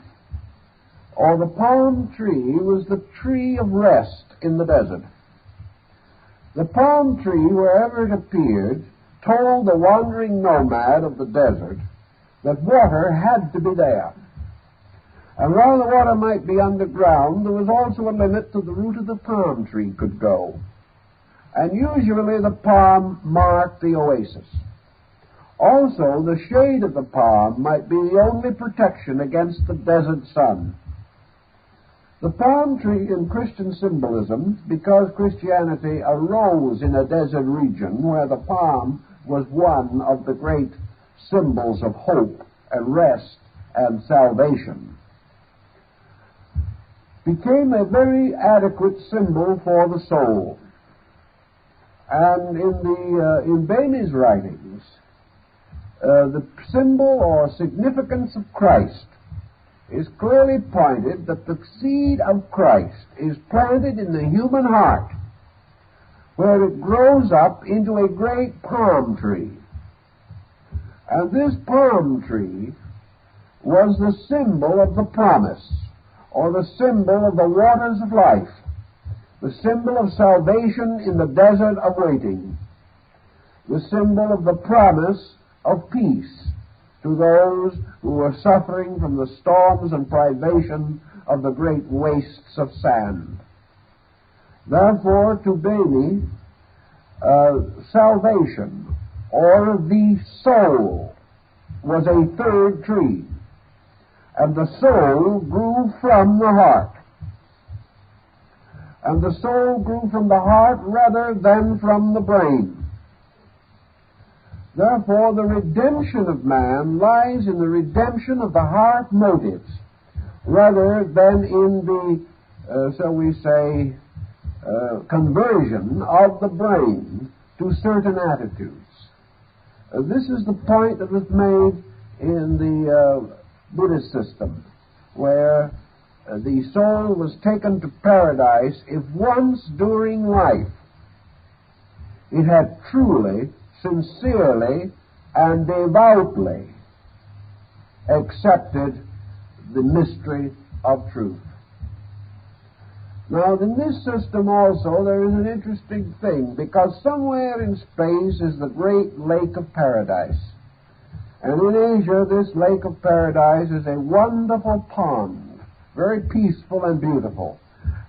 or the palm tree, was the tree of rest in the desert. The palm tree, wherever it appeared, told the wandering nomad of the desert that water had to be there. And while the water might be underground, there was also a limit to the root of the palm tree could go. And usually the palm marked the oasis. Also, the shade of the palm might be the only protection against the desert sun. The palm tree in Christian symbolism, because Christianity arose in a desert region where the palm was one of the great symbols of hope and rest and salvation, became a very adequate symbol for the soul. And in Rene's writings, the symbol or significance of Christ is clearly pointed that the seed of Christ is planted in the human heart, where it grows up into a great palm tree. And this palm tree was the symbol of the promise, or the symbol of the waters of life, the symbol of salvation in the desert of waiting, the symbol of the promise of peace to those who were suffering from the storms and privation of the great wastes of sand. Therefore, to Rene, salvation, or the soul, was a third tree, and the soul grew from the heart. And the soul grew from the heart rather than from the brain. Therefore, the redemption of man lies in the redemption of the heart motives, rather than in the, shall we say, conversion of the brain to certain attitudes. This is the point that was made in the Buddhist system, where the soul was taken to paradise if once during life it had truly, sincerely, and devoutly accepted the mystery of truth. Now, in this system also there is an interesting thing, because somewhere in space is the great lake of paradise. And in Asia, this lake of paradise is a wonderful pond, very peaceful and beautiful.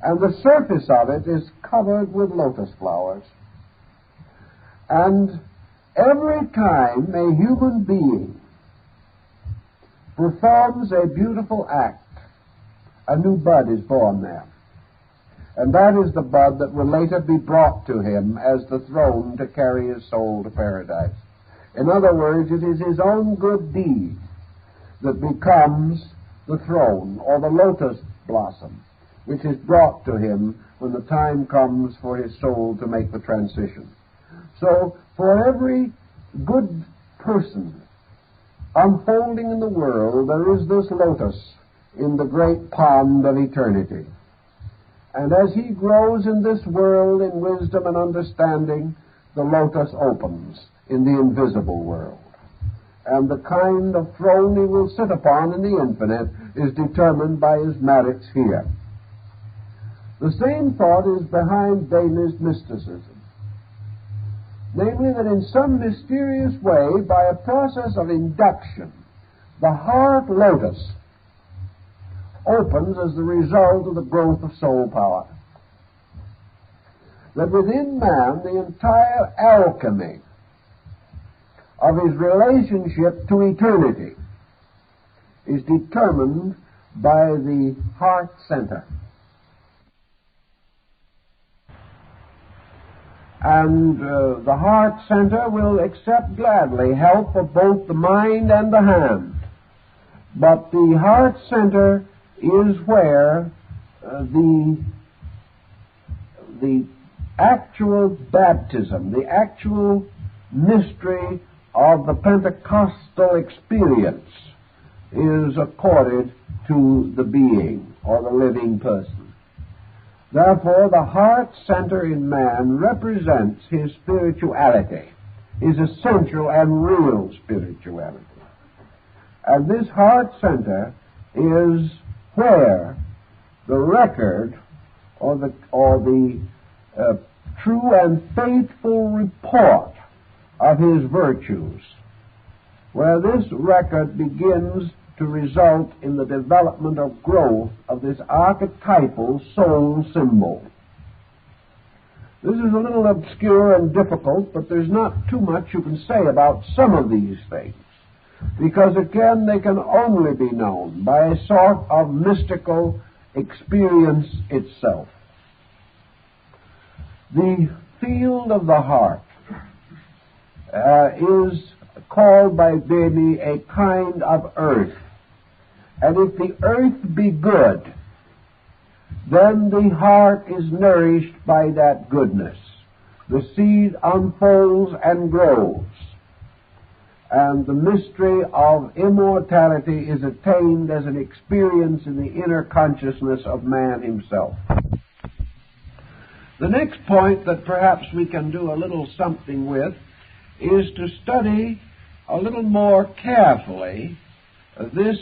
And the surface of it is covered with lotus flowers. And every time a human being performs a beautiful act, a new bud is born there. And that is the bud that will later be brought to him as the throne to carry his soul to paradise. In other words, it is his own good deed that becomes the throne, or the lotus blossom, which is brought to him when the time comes for his soul to make the transition. So, for every good person unfolding in the world, there is this lotus in the great pond of eternity. And as he grows in this world in wisdom and understanding, the lotus opens in the invisible world. And the kind of throne he will sit upon in the infinite is determined by his merits here. The same thought is behind Rene's mysticism. Namely, that in some mysterious way, by a process of induction, the heart lotus opens as the result of the growth of soul power. That within man, the entire alchemy of his relationship to eternity is determined by the heart center. And the heart center will accept gladly help of both the mind and the hand. But the heart center is where the actual baptism, the actual mystery of the Pentecostal experience is accorded to the being or the living person. Therefore, the heart center in man represents his spirituality, his essential and real spirituality. And this heart center is where the record or the true and faithful report of his virtues, where this record begins to result in the development or growth of this archetypal soul symbol. This is a little obscure and difficult, but there's not too much you can say about some of these things, because again they can only be known by a sort of mystical experience itself. The field of the heart is called by Rene a kind of earth. And if the earth be good, then the heart is nourished by that goodness. The seed unfolds and grows, and the mystery of immortality is attained as an experience in the inner consciousness of man himself. The next point that perhaps we can do a little something with is to study a little more carefully this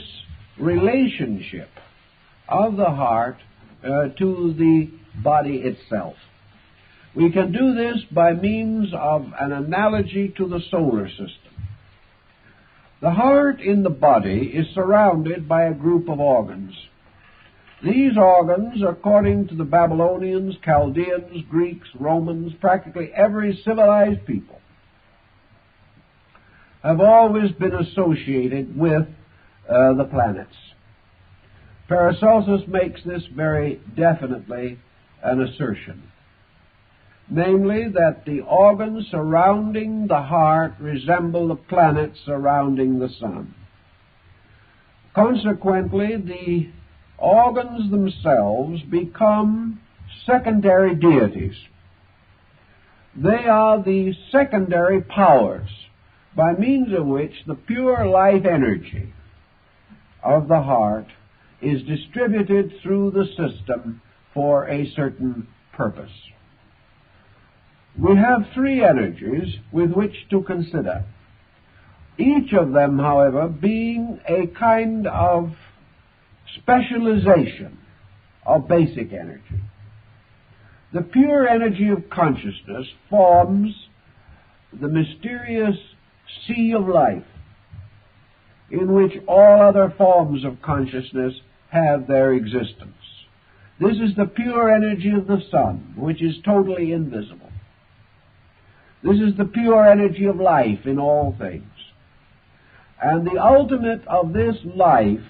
relationship of the heart to the body itself. We can do this by means of an analogy to the solar system. The heart in the body is surrounded by a group of organs. These organs, according to the Babylonians, Chaldeans, Greeks, Romans, practically every civilized people, have always been associated with the planets. Paracelsus makes this very definitely an assertion, namely that the organs surrounding the heart resemble the planets surrounding the sun. Consequently, the organs themselves become secondary deities. They are the secondary powers by means of which the pure life energy of the heart is distributed through the system for a certain purpose. We have three energies with which to consider, each of them, however, being a kind of specialization of basic energy. The pure energy of consciousness forms the mysterious sea of life in which all other forms of consciousness have their existence. This is the pure energy of the sun, which is totally invisible. This is the pure energy of life in all things. And the ultimate of this life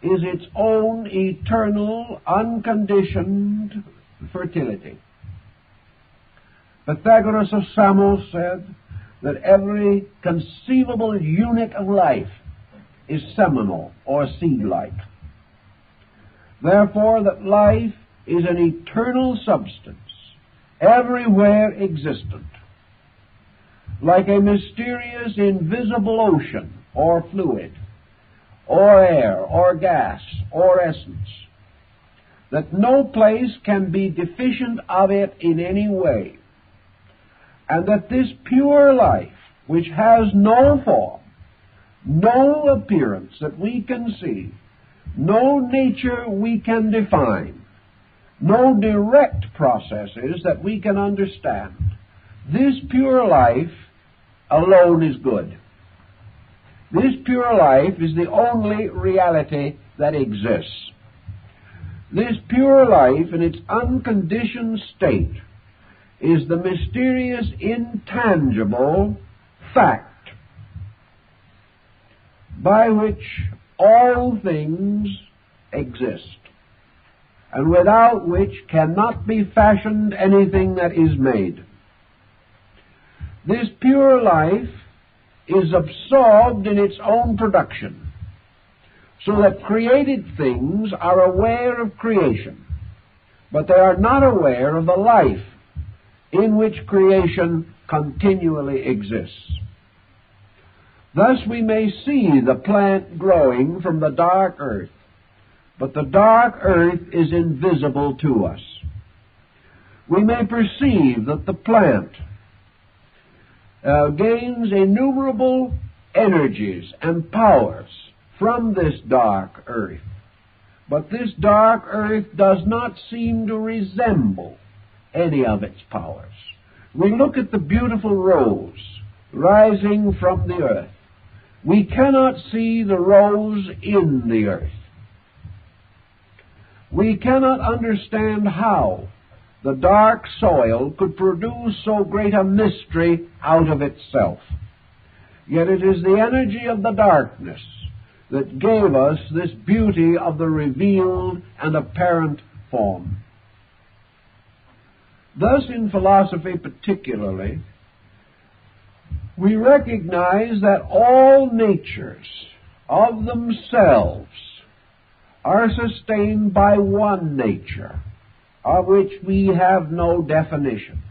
is its own eternal, unconditioned fertility. Pythagoras of Samos said that every conceivable unit of life is seminal or seed-like. Therefore, that life is an eternal substance, everywhere existent, like a mysterious invisible ocean or fluid, or air, or gas, or essence, that no place can be deficient of it in any way, and that this pure life, which has no form, no appearance that we can see, no nature we can define, no direct processes that we can understand, this pure life alone is good. This pure life is the only reality that exists. This pure life in its unconditioned state is the mysterious, intangible fact by which all things exist, and without which cannot be fashioned anything that is made. This pure life is absorbed in its own production. so that created things are aware of creation, but they are not aware of the life in which creation continually exists. Thus we may see the plant growing from the dark earth, but the dark earth is invisible to us. We may perceive that the plant gains innumerable energies and powers from this dark earth, but this dark earth does not seem to resemble any of its powers. We look at the beautiful rose rising from the earth. We cannot see the rose in the earth. We cannot understand how the dark soil could produce so great a mystery out of itself. Yet it is the energy of the darkness that gave us this beauty of the revealed and apparent form. Thus, in philosophy particularly, we recognize that all natures of themselves are sustained by one nature, of which we have no definition.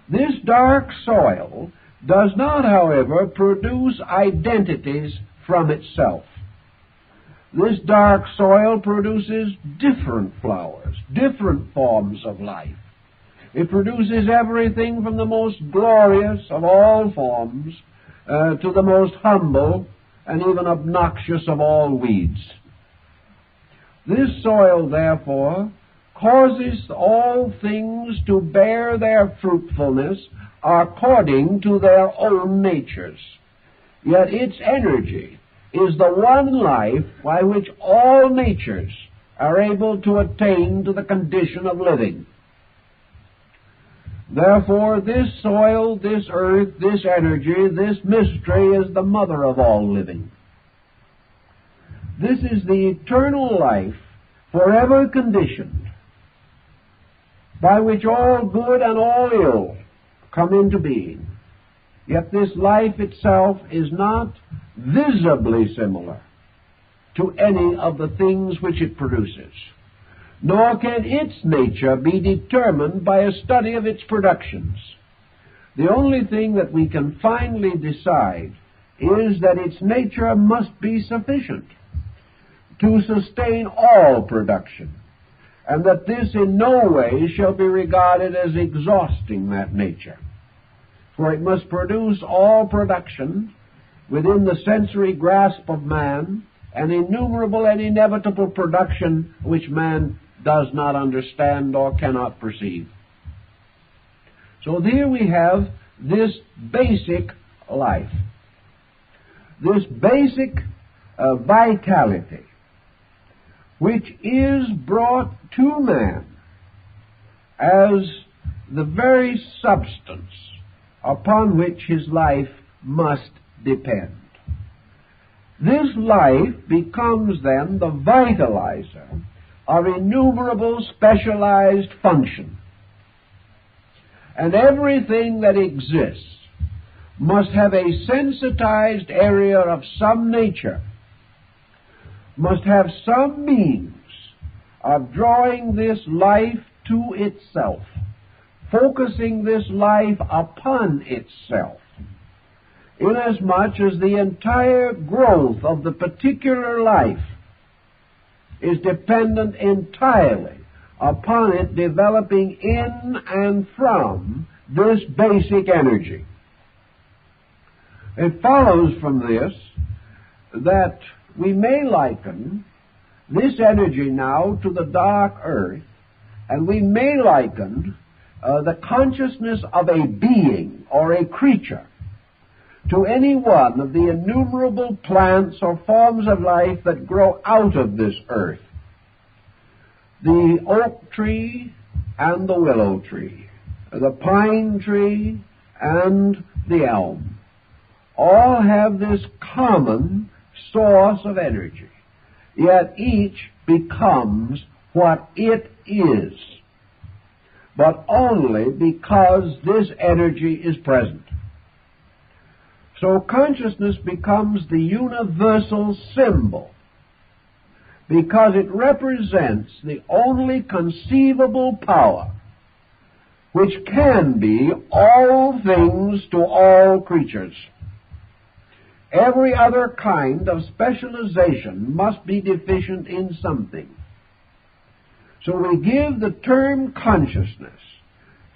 This dark soil does not, however, produce identities from itself. This dark soil produces different flowers, different forms of life. It produces everything from the most glorious of all forms to the most humble and even obnoxious of all weeds. This soil, therefore, causes all things to bear their fruitfulness according to their own natures. Yet its energy is the one life by which all natures are able to attain to the condition of living. Therefore, this soil, this earth, this energy, this mystery is the mother of all living. This is the eternal life, forever conditioned, by which all good and all ill come into being. Yet this life itself is not visibly similar to any of the things which it produces, nor can its nature be determined by a study of its productions. The only thing that we can finally decide is that its nature must be sufficient to sustain all production, and that this in no way shall be regarded as exhausting that nature. For it must produce all production within the sensory grasp of man, an innumerable and inevitable production which man does not understand or cannot perceive. So here we have this basic life, this basic vitality, which is brought to man as the very substance upon which his life must depend. This life becomes then the vitalizer of innumerable specialized function. And everything that exists must have a sensitized area of some nature, must have some means of drawing this life to itself, focusing this life upon itself, inasmuch as the entire growth of the particular life is dependent entirely upon it developing in and from this basic energy. It follows from this that we may liken this energy now to the dark earth, and we may liken the consciousness of a being or a creature to any one of the innumerable plants or forms of life that grow out of this earth. The oak tree and the willow tree, the pine tree and the elm, all have this common source of energy, yet each becomes what it is, but only because this energy is present. So consciousness becomes the universal symbol because it represents the only conceivable power which can be all things to all creatures. Every other kind of specialization must be deficient in something. So we give the term consciousness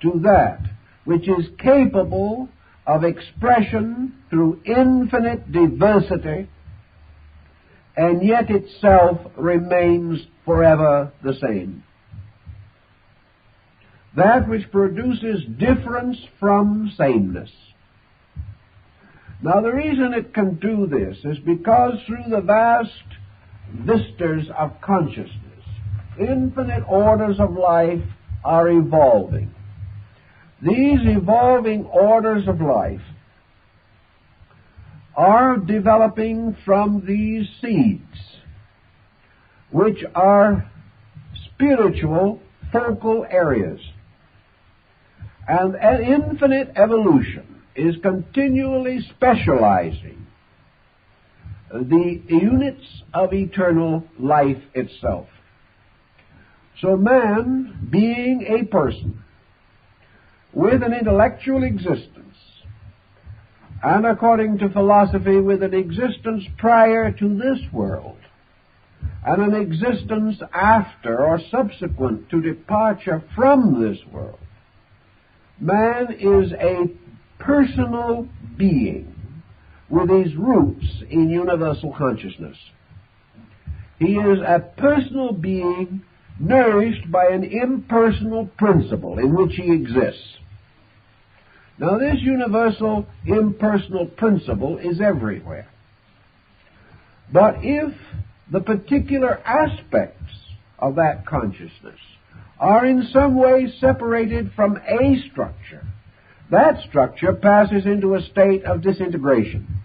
to that which is capable of expression through infinite diversity, and yet itself remains forever the same. That which produces difference from sameness. Now, the reason it can do this is because through the vast vistas of consciousness, infinite orders of life are evolving. These evolving orders of life are developing from these seeds, which are spiritual focal areas. And an infinite evolution is continually specializing the units of eternal life itself. So man, being a person with an intellectual existence, and according to philosophy with an existence prior to this world, and an existence after or subsequent to departure from this world, man is a personal being with his roots in universal consciousness. He is a personal being nourished by an impersonal principle in which he exists. Now, this universal impersonal principle is everywhere. But if the particular aspects of that consciousness are in some way separated from a structure, that structure passes into a state of disintegration.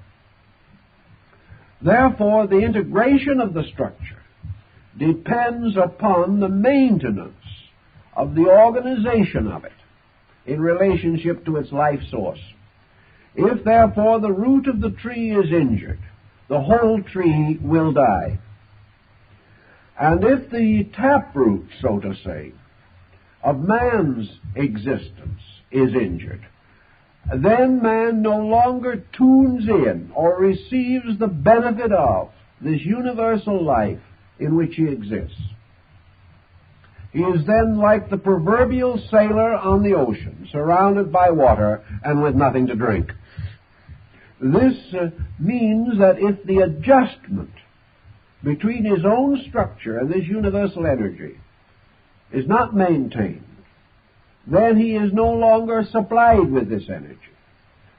Therefore, the integration of the structure depends upon the maintenance of the organization of it in relationship to its life source. If, therefore, the root of the tree is injured, the whole tree will die. And if the taproot, so to say, of man's existence is injured, then man no longer tunes in or receives the benefit of this universal life in which he exists. He is then like the proverbial sailor on the ocean, surrounded by water and with nothing to drink. This means that if the adjustment between his own structure and this universal energy is not maintained, then he is no longer supplied with this energy,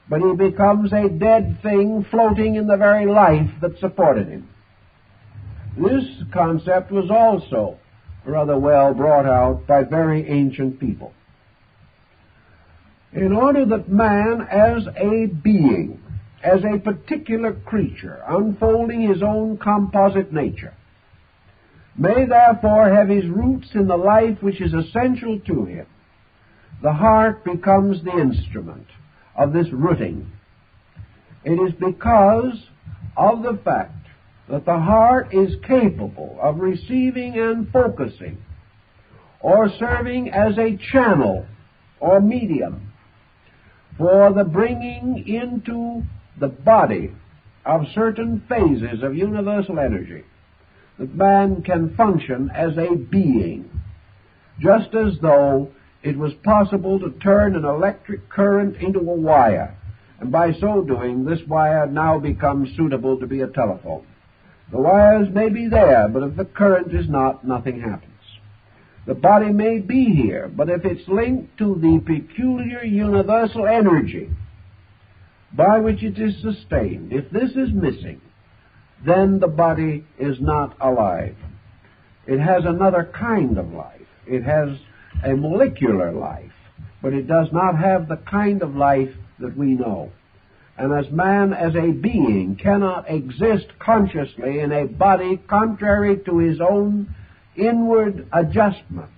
but he becomes a dead thing floating in the very life that supported him. This concept was also rather well brought out by very ancient people. In order that man as a being, as a particular creature, unfolding his own composite nature, may therefore have his roots in the life which is essential to him, the heart becomes the instrument of this rooting. It is because of the fact that the heart is capable of receiving and focusing or serving as a channel or medium for the bringing into the body of certain phases of universal energy, that man can function as a being, just as though it was possible to turn an electric current into a wire, and by so doing this wire now becomes suitable to be a telephone. The wires may be there, but if the current is not, nothing happens. The body may be here, but if it's linked to the peculiar universal energy by which it is sustained, if this is missing, then the body is not alive. It has another kind of life. It has a molecular life, but it does not have the kind of life that we know. And as man as a being cannot exist consciously in a body contrary to his own inward adjustment,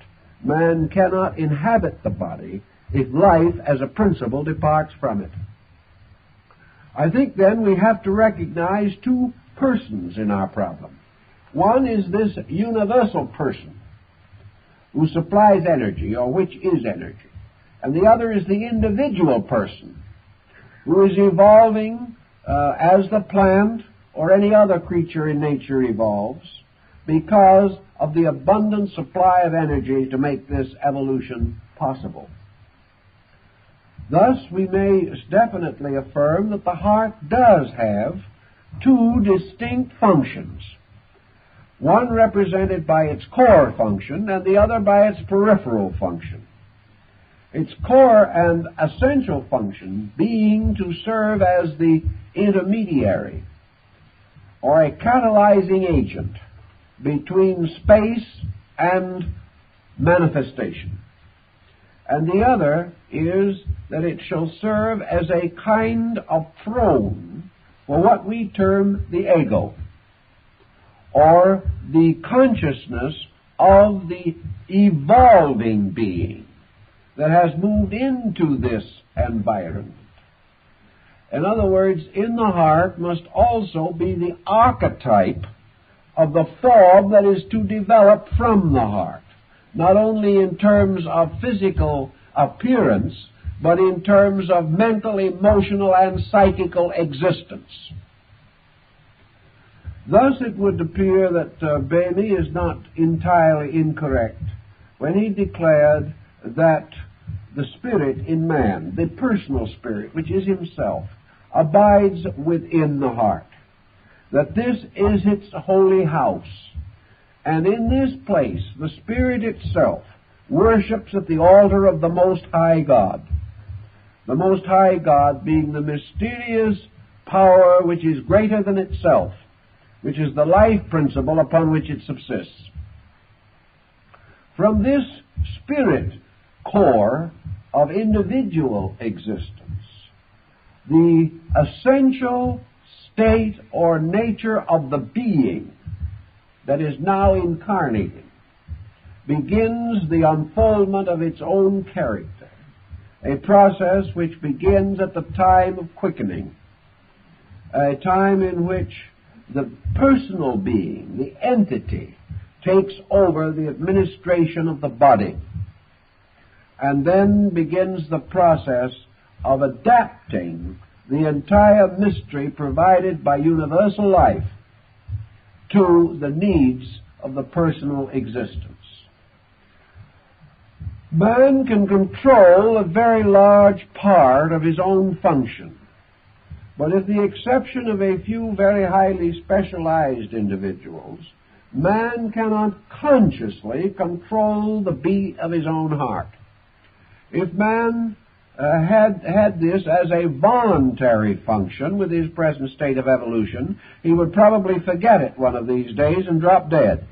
man cannot inhabit the body if life as a principle departs from it. I think then we have to recognize two persons in our problem. One is this universal person who supplies energy, or which is energy. And the other is the individual person who is evolving as the plant or any other creature in nature evolves because of the abundant supply of energy to make this evolution possible. Thus, we may definitely affirm that the heart does have two distinct functions, one represented by its core function and the other by its peripheral function. Its core and essential function being to serve as the intermediary or a catalyzing agent between space and manifestation. And the other is that it shall serve as a kind of throne for what we term the ego, or the consciousness of the evolving being that has moved into this environment. In other words, in the heart must also be the archetype of the form that is to develop from the heart, not only in terms of physical appearance, but in terms of mental, emotional, and psychical existence. Thus it would appear that Rene is not entirely incorrect when he declared that the spirit in man, the personal spirit, which is himself, abides within the heart, that this is its holy house, and in this place the spirit itself worships at the altar of the Most High God, the Most High God being the mysterious power which is greater than itself, which is the life principle upon which it subsists. From this spirit core of individual existence, the essential state or nature of the being that is now incarnating begins the unfoldment of its own character, a process which begins at the time of quickening, a time in which the personal being, the entity, takes over the administration of the body, and then begins the process of adapting the entire mystery provided by universal life to the needs of the personal existence. Man can control a very large part of his own function, but with the exception of a few very highly specialized individuals, man cannot consciously control the beat of his own heart. If man had this as a voluntary function with his present state of evolution, he would probably forget it one of these days and drop dead.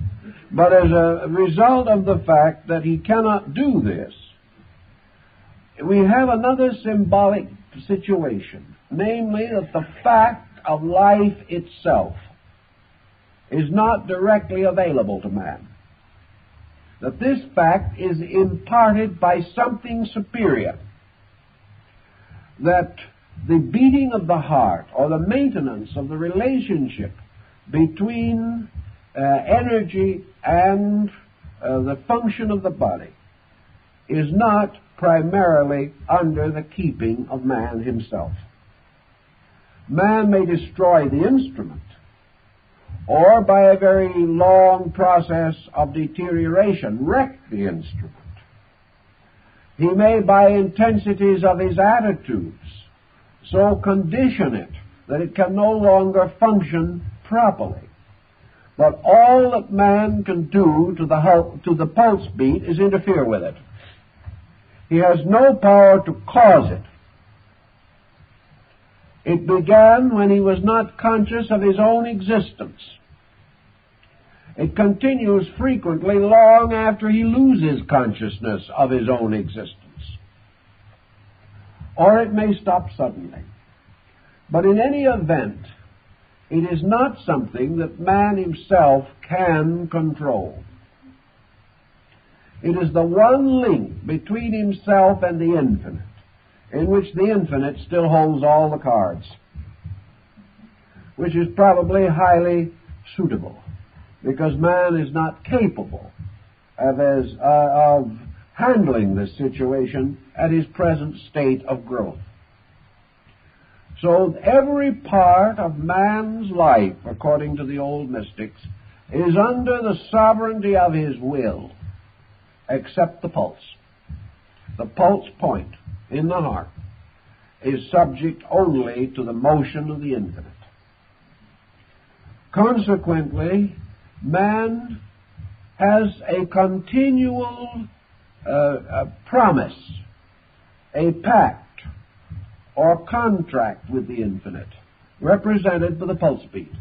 But as a result of the fact that he cannot do this, we have another symbolic situation, namely that the fact of life itself is not directly available to man. That this fact is imparted by something superior. That the beating of the heart, or the maintenance of the relationship between energy and the function of the body, is not primarily under the keeping of man himself. Man may destroy the instrument, or by a very long process of deterioration wreck the instrument. He may, by intensities of his attitudes, so condition it that it can no longer function properly. But all that man can do to the pulse beat is interfere with it. He has no power to cause it. It began when he was not conscious of his own existence. It continues frequently long after he loses consciousness of his own existence. Or it may stop suddenly. But in any event, it is not something that man himself can control. It is the one link between himself and the infinite, in which the infinite still holds all the cards, which is probably highly suitable. because man is not capable of handling this situation at his present state of growth. So every part of man's life, according to the old mystics, is under the sovereignty of his will, except the pulse. The pulse point in the heart is subject only to the motion of the infinite. Consequently, man has a continual promise, a pact, or contract with the infinite, represented by the pulse beat.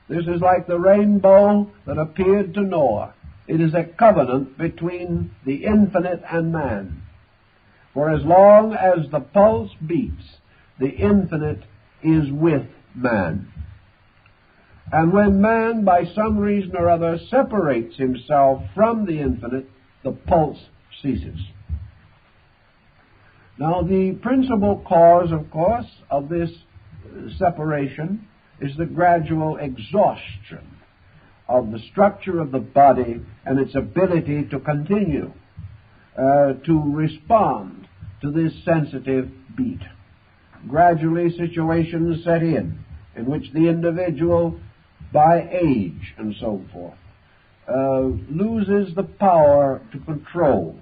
This is like the rainbow that appeared to Noah. It is a covenant between the infinite and man. For as long as the pulse beats, the infinite is with man. And when man, by some reason or other, separates himself from the infinite, the pulse ceases. Now, the principal cause, of course, of this separation is the gradual exhaustion of the structure of the body and its ability to continue to respond to this sensitive beat. Gradually, situations set in which the individual, by age and so forth, loses the power to control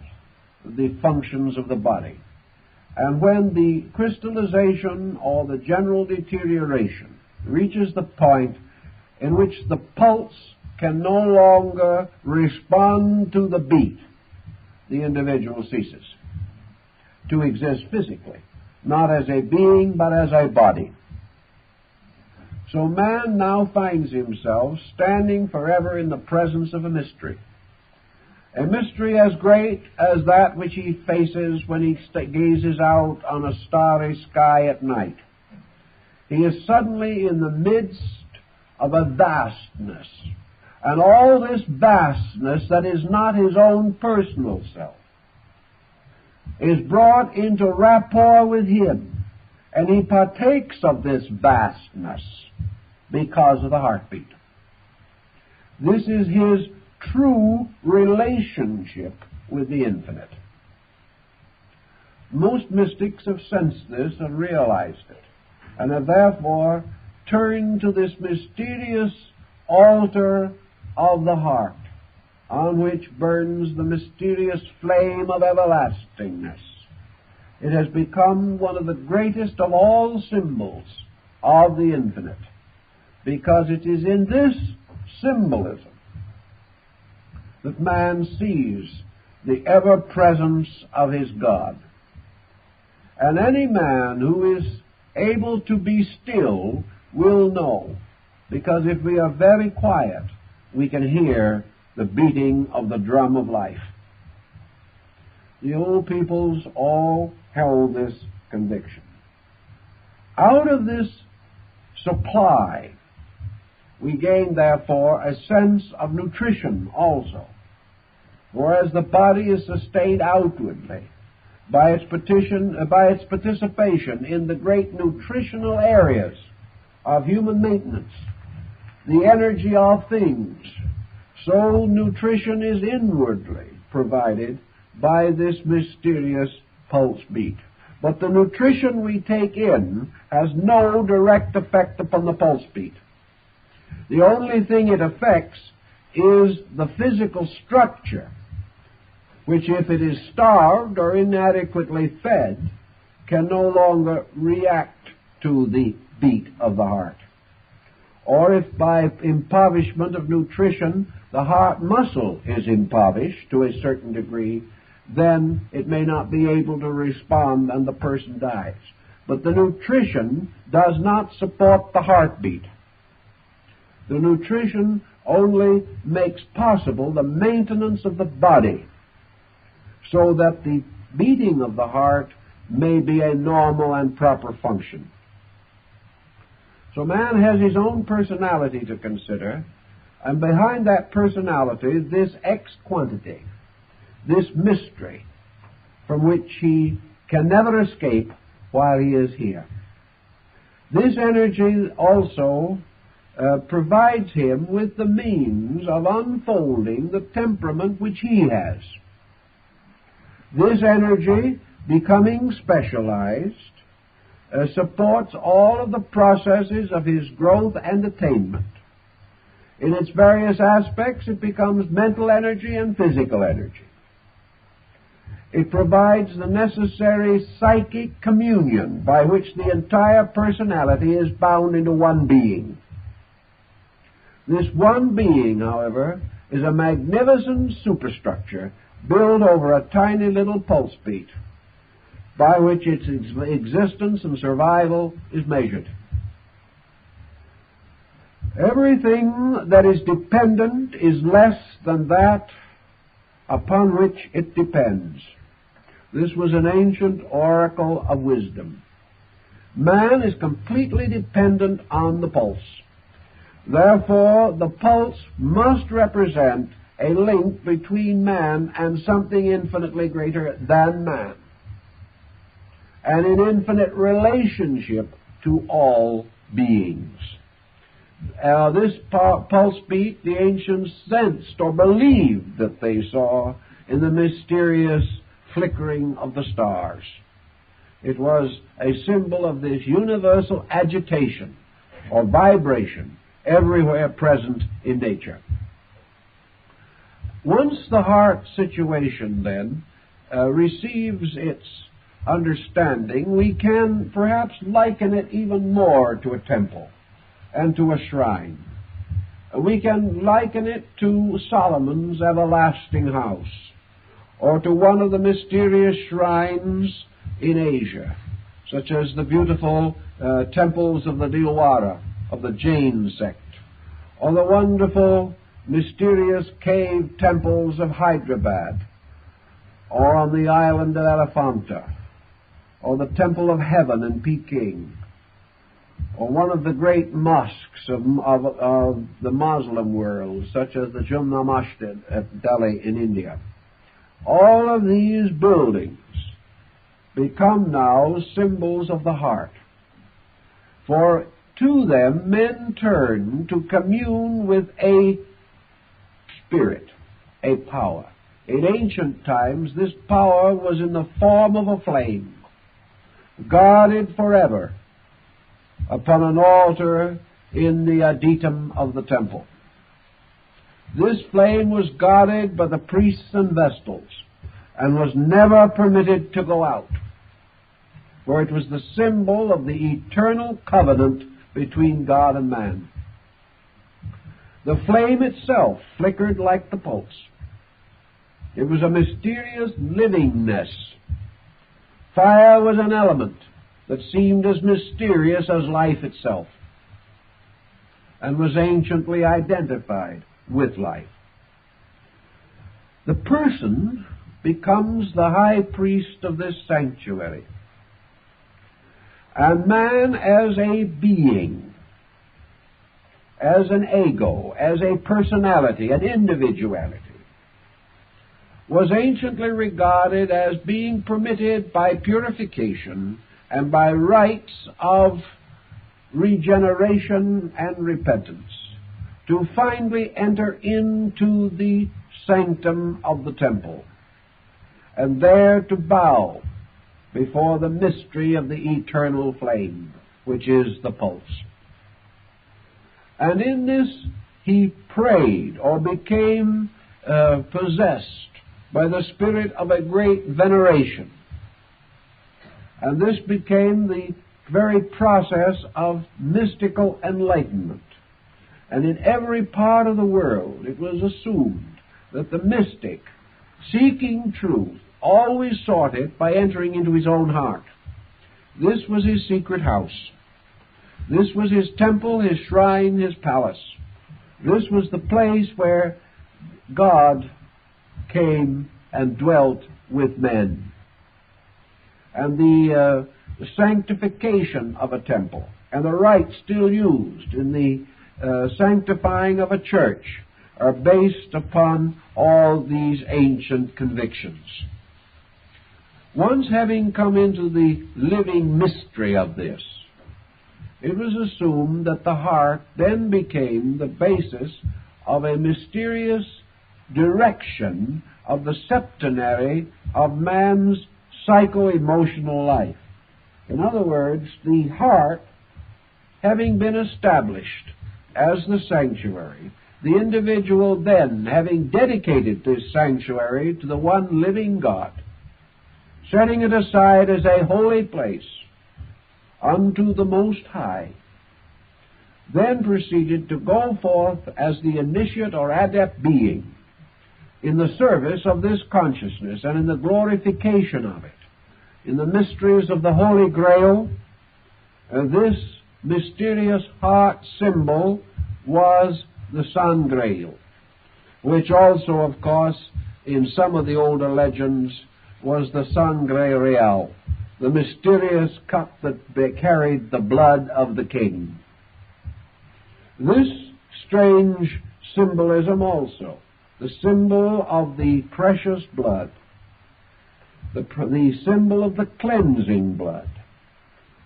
the functions of the body. And when the crystallization or the general deterioration reaches the point in which the pulse can no longer respond to the beat, the individual ceases to exist physically, not as a being, but as a body. So man now finds himself standing forever in the presence of a mystery as great as that which he faces when he gazes out on a starry sky at night. He is suddenly in the midst of a vastness, and all this vastness that is not his own personal self is brought into rapport with him, and he partakes of this vastness because of the heartbeat. This is his true relationship with the infinite. Most mystics have sensed this and realized it, and have therefore turned to this mysterious altar of the heart, on which burns the mysterious flame of everlastingness. It has become one of the greatest of all symbols of the infinite, because it is in this symbolism that man sees the ever-presence of his God. And any man who is able to be still will know, because if we are very quiet, we can hear the beating of the drum of life. The old peoples all held this conviction. Out of this supply, we gain, therefore, a sense of nutrition also. Whereas the body is sustained outwardly by its participation in the great nutritional areas of human maintenance, the energy of things, so nutrition is inwardly provided by this mysterious pulse beat. But the nutrition we take in has no direct effect upon the pulse beat. The only thing it affects is the physical structure, which, if it is starved or inadequately fed, can no longer react to the beat of the heart. Or if by impoverishment of nutrition the heart muscle is impoverished to a certain degree, then it may not be able to respond and the person dies. But the nutrition does not support the heartbeat. The nutrition only makes possible the maintenance of the body, so that the beating of the heart may be a normal and proper function. So man has his own personality to consider, and behind that personality, this X-quantity, this mystery, from which he can never escape while he is here. This energy also provides him with the means of unfolding the temperament which he has. This energy, becoming specialized, supports all of the processes of his growth and attainment. In its various aspects, it becomes mental energy and physical energy. It provides the necessary psychic communion by which the entire personality is bound into one being. This one being, however, is a magnificent superstructure built over a tiny little pulse beat by which its existence and survival is measured. Everything that is dependent is less than that upon which it depends. This was an ancient oracle of wisdom. Man is completely dependent on the pulse. Therefore, the pulse must represent a link between man and something infinitely greater than man, and an infinite relationship to all beings. This pulse beat the ancients sensed or believed that they saw in the mysterious flickering of the stars. It was a symbol of this universal agitation or vibration everywhere present in nature. Once the heart situation, then, receives its understanding, we can perhaps liken it even more to a temple and to a shrine. We can liken it to Solomon's everlasting house, or to one of the mysterious shrines in Asia, such as the beautiful temples of the Dilwara, of the Jain sect, or the wonderful, mysterious cave temples of Hyderabad, or on the island of Elephanta, or the Temple of Heaven in Peking, or one of the great mosques of the Muslim world, such as the Jumma Masjid at Delhi in India. All of these buildings become now symbols of the heart, for to them men turn to commune with a spirit, a power. In ancient times, this power was in the form of a flame, guarded forever upon an altar in the adytum of the temple. This flame was guarded by the priests and vestals, and was never permitted to go out, for it was the symbol of the eternal covenant between God and man. The flame itself flickered like the pulse. It was a mysterious livingness. Fire was an element that seemed as mysterious as life itself, and was anciently identified with life. The person becomes the high priest of this sanctuary, and man as a being, as an ego, as a personality, an individuality, was anciently regarded as being permitted by purification and by rites of regeneration and repentance to finally enter into the sanctum of the temple, and there to bow before the mystery of the eternal flame, which is the pulse. And in this he prayed or became possessed by the spirit of a great veneration. And this became the very process of mystical enlightenment. And in every part of the world it was assumed that the mystic, seeking truth, always sought it by entering into his own heart. This was his secret house. This was his temple, his shrine, his palace. This was the place where God came and dwelt with men. And the sanctification of a temple and the rites still used in the sanctifying of a church are based upon all these ancient convictions. Once having come into the living mystery of this, it was assumed that the heart then became the basis of a mysterious direction of the septenary of man's psycho-emotional life. In other words, the heart, having been established as the sanctuary, the individual then, having dedicated this sanctuary to the one living God, setting it aside as a holy place unto the Most High, then proceeded to go forth as the initiate or adept being in the service of this consciousness and in the glorification of it. In the mysteries of the Holy Grail, this mysterious heart symbol was the Sun Grail, which also, of course, in some of the older legends was the Sangre Real, the mysterious cup that carried the blood of the king. This strange symbolism also, the symbol of the precious blood, the symbol of the cleansing blood,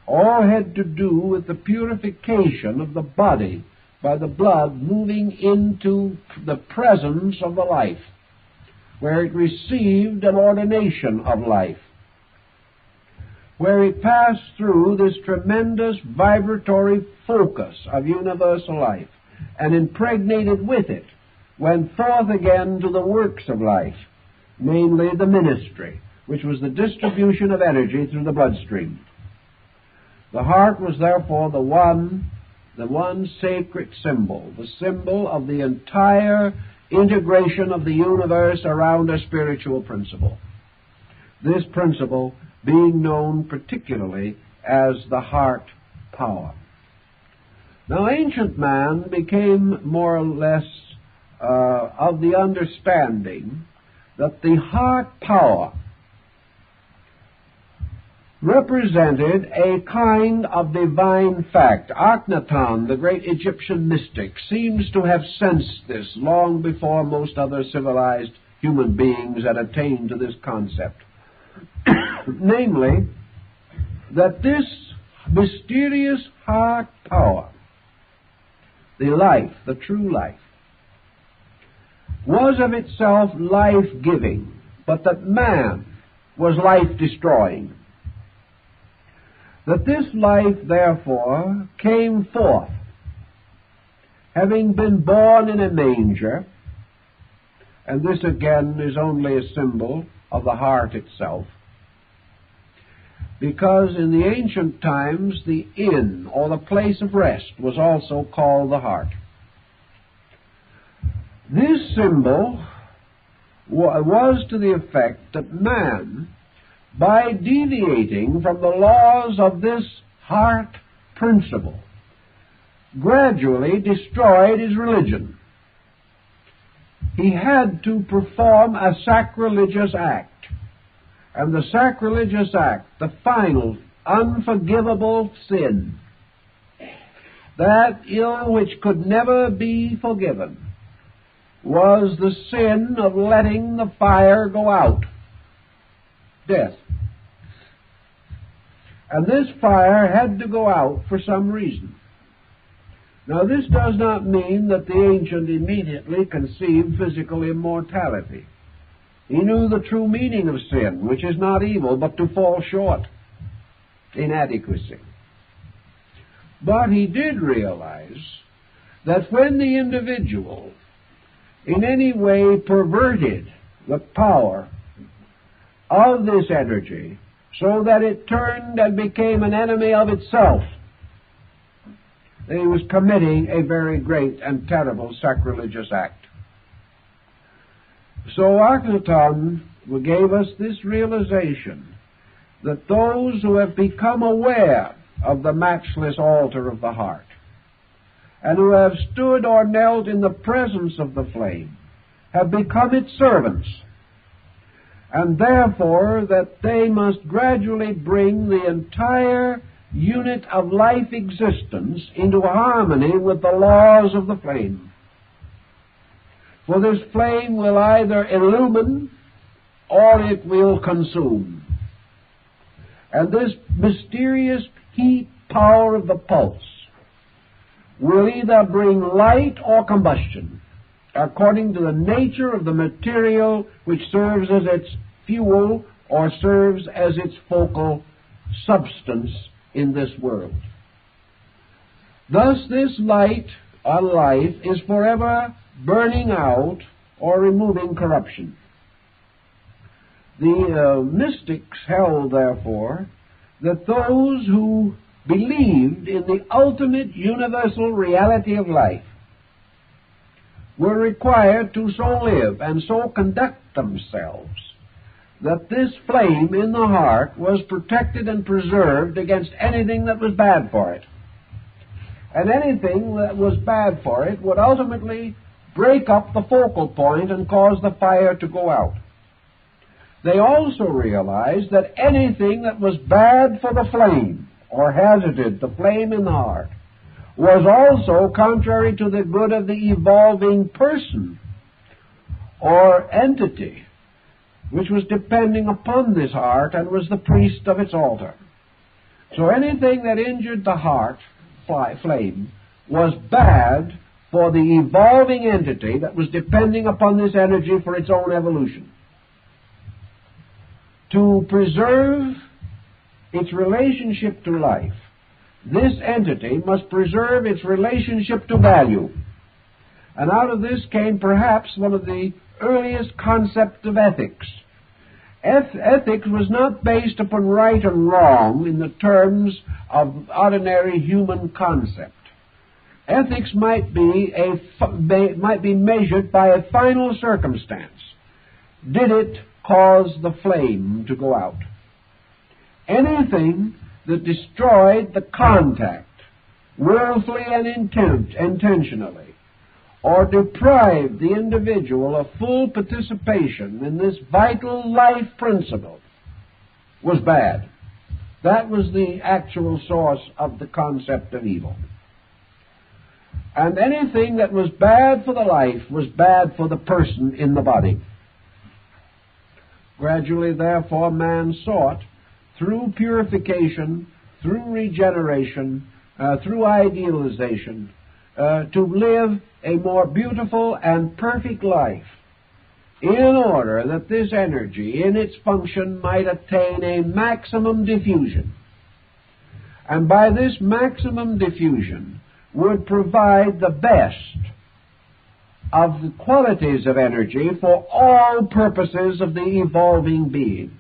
all had to do with the purification of the body by the blood moving into the presence of the life, where it received an ordination of life, where it passed through this tremendous vibratory focus of universal life and impregnated with it went forth again to the works of life, namely the ministry, which was the distribution of energy through the bloodstream. The heart was therefore the one sacred symbol, the symbol of the entire integration of the universe around a spiritual principle. This principle being known particularly as the heart power. Now, ancient man became more or less of the understanding that the heart power represented a kind of divine fact. Akhenaton, the great Egyptian mystic, seems to have sensed this long before most other civilized human beings had attained to this concept. Namely, that this mysterious heart power, the life, the true life, was of itself life-giving, but that man was life-destroying. That this life, therefore, came forth, having been born in a manger, and this again is only a symbol of the heart itself, because in the ancient times the inn, or the place of rest, was also called the heart. This symbol was to the effect that man, by deviating from the laws of this heart principle, gradually destroyed his religion. He had to perform a sacrilegious act. And the sacrilegious act, the final, unforgivable sin, that ill which could never be forgiven, was the sin of letting the fire go out. Death. And this fire had to go out for some reason. Now, this does not mean that the ancient immediately conceived physical immortality. He knew the true meaning of sin, which is not evil, but to fall short, inadequacy. But he did realize that when the individual in any way perverted the power of this energy so that it turned and became an enemy of itself, that he was committing a very great and terrible sacrilegious act. So Akhenaton gave us this realization that those who have become aware of the matchless altar of the heart and who have stood or knelt in the presence of the flame have become its servants, and therefore that they must gradually bring the entire unit of life existence into harmony with the laws of the flame. For this flame will either illumine or it will consume. And this mysterious heat power of the pulse will either bring light or combustion, according to the nature of the material which serves as its fuel or serves as its focal substance in this world. Thus, this light or life is forever burning out or removing corruption. The mystics held, therefore, that those who believed in the ultimate universal reality of life were required to so live and so conduct themselves that this flame in the heart was protected and preserved against anything that was bad for it. And anything that was bad for it would ultimately break up the focal point and cause the fire to go out. They also realized that anything that was bad for the flame, or hazarded the flame in the heart, was also contrary to the good of the evolving person or entity, which was depending upon this heart and was the priest of its altar. So anything that injured the heart flame was bad for the evolving entity that was depending upon this energy for its own evolution. To preserve its relationship to life, this entity must preserve its relationship to value. And out of this came perhaps one of the earliest concepts of ethics. Ethics was not based upon right and wrong in the terms of ordinary human concept. Ethics might be measured by a final circumstance. Did it cause the flame to go out? Anything that destroyed the contact, willfully and intentionally, or deprived the individual of full participation in this vital life principle, was bad. That was the actual source of the concept of evil. And anything that was bad for the life was bad for the person in the body. Gradually, therefore, man sought, through purification, through regeneration, through idealization, to live a more beautiful and perfect life, in order that this energy in its function might attain a maximum diffusion. And by this maximum diffusion would provide the best of the qualities of energy for all purposes of the evolving being.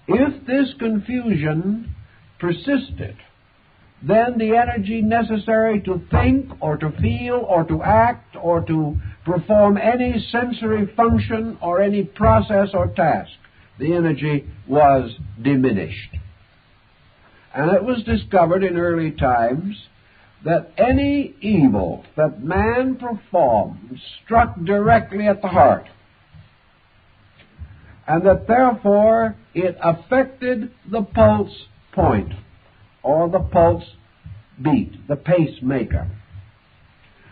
If this confusion persisted, then the energy necessary to think or to feel or to act or to perform any sensory function or any process or task, the energy was diminished. And it was discovered in early times that any evil that man performed struck directly at the heart, and that therefore it affected the pulse point, or the pulse beat, the pacemaker.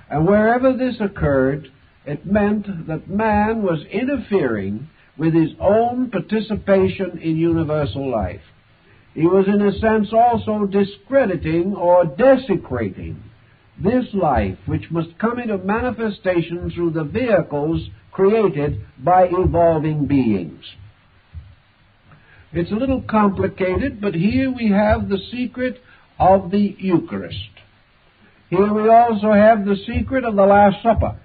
And wherever this occurred, it meant that man was interfering with his own participation in universal life. He was in a sense also discrediting or desecrating this life, which must come into manifestation through the vehicles created by evolving beings. It's a little complicated, but here we have the secret of the Eucharist. Here we also have the secret of the Last Supper.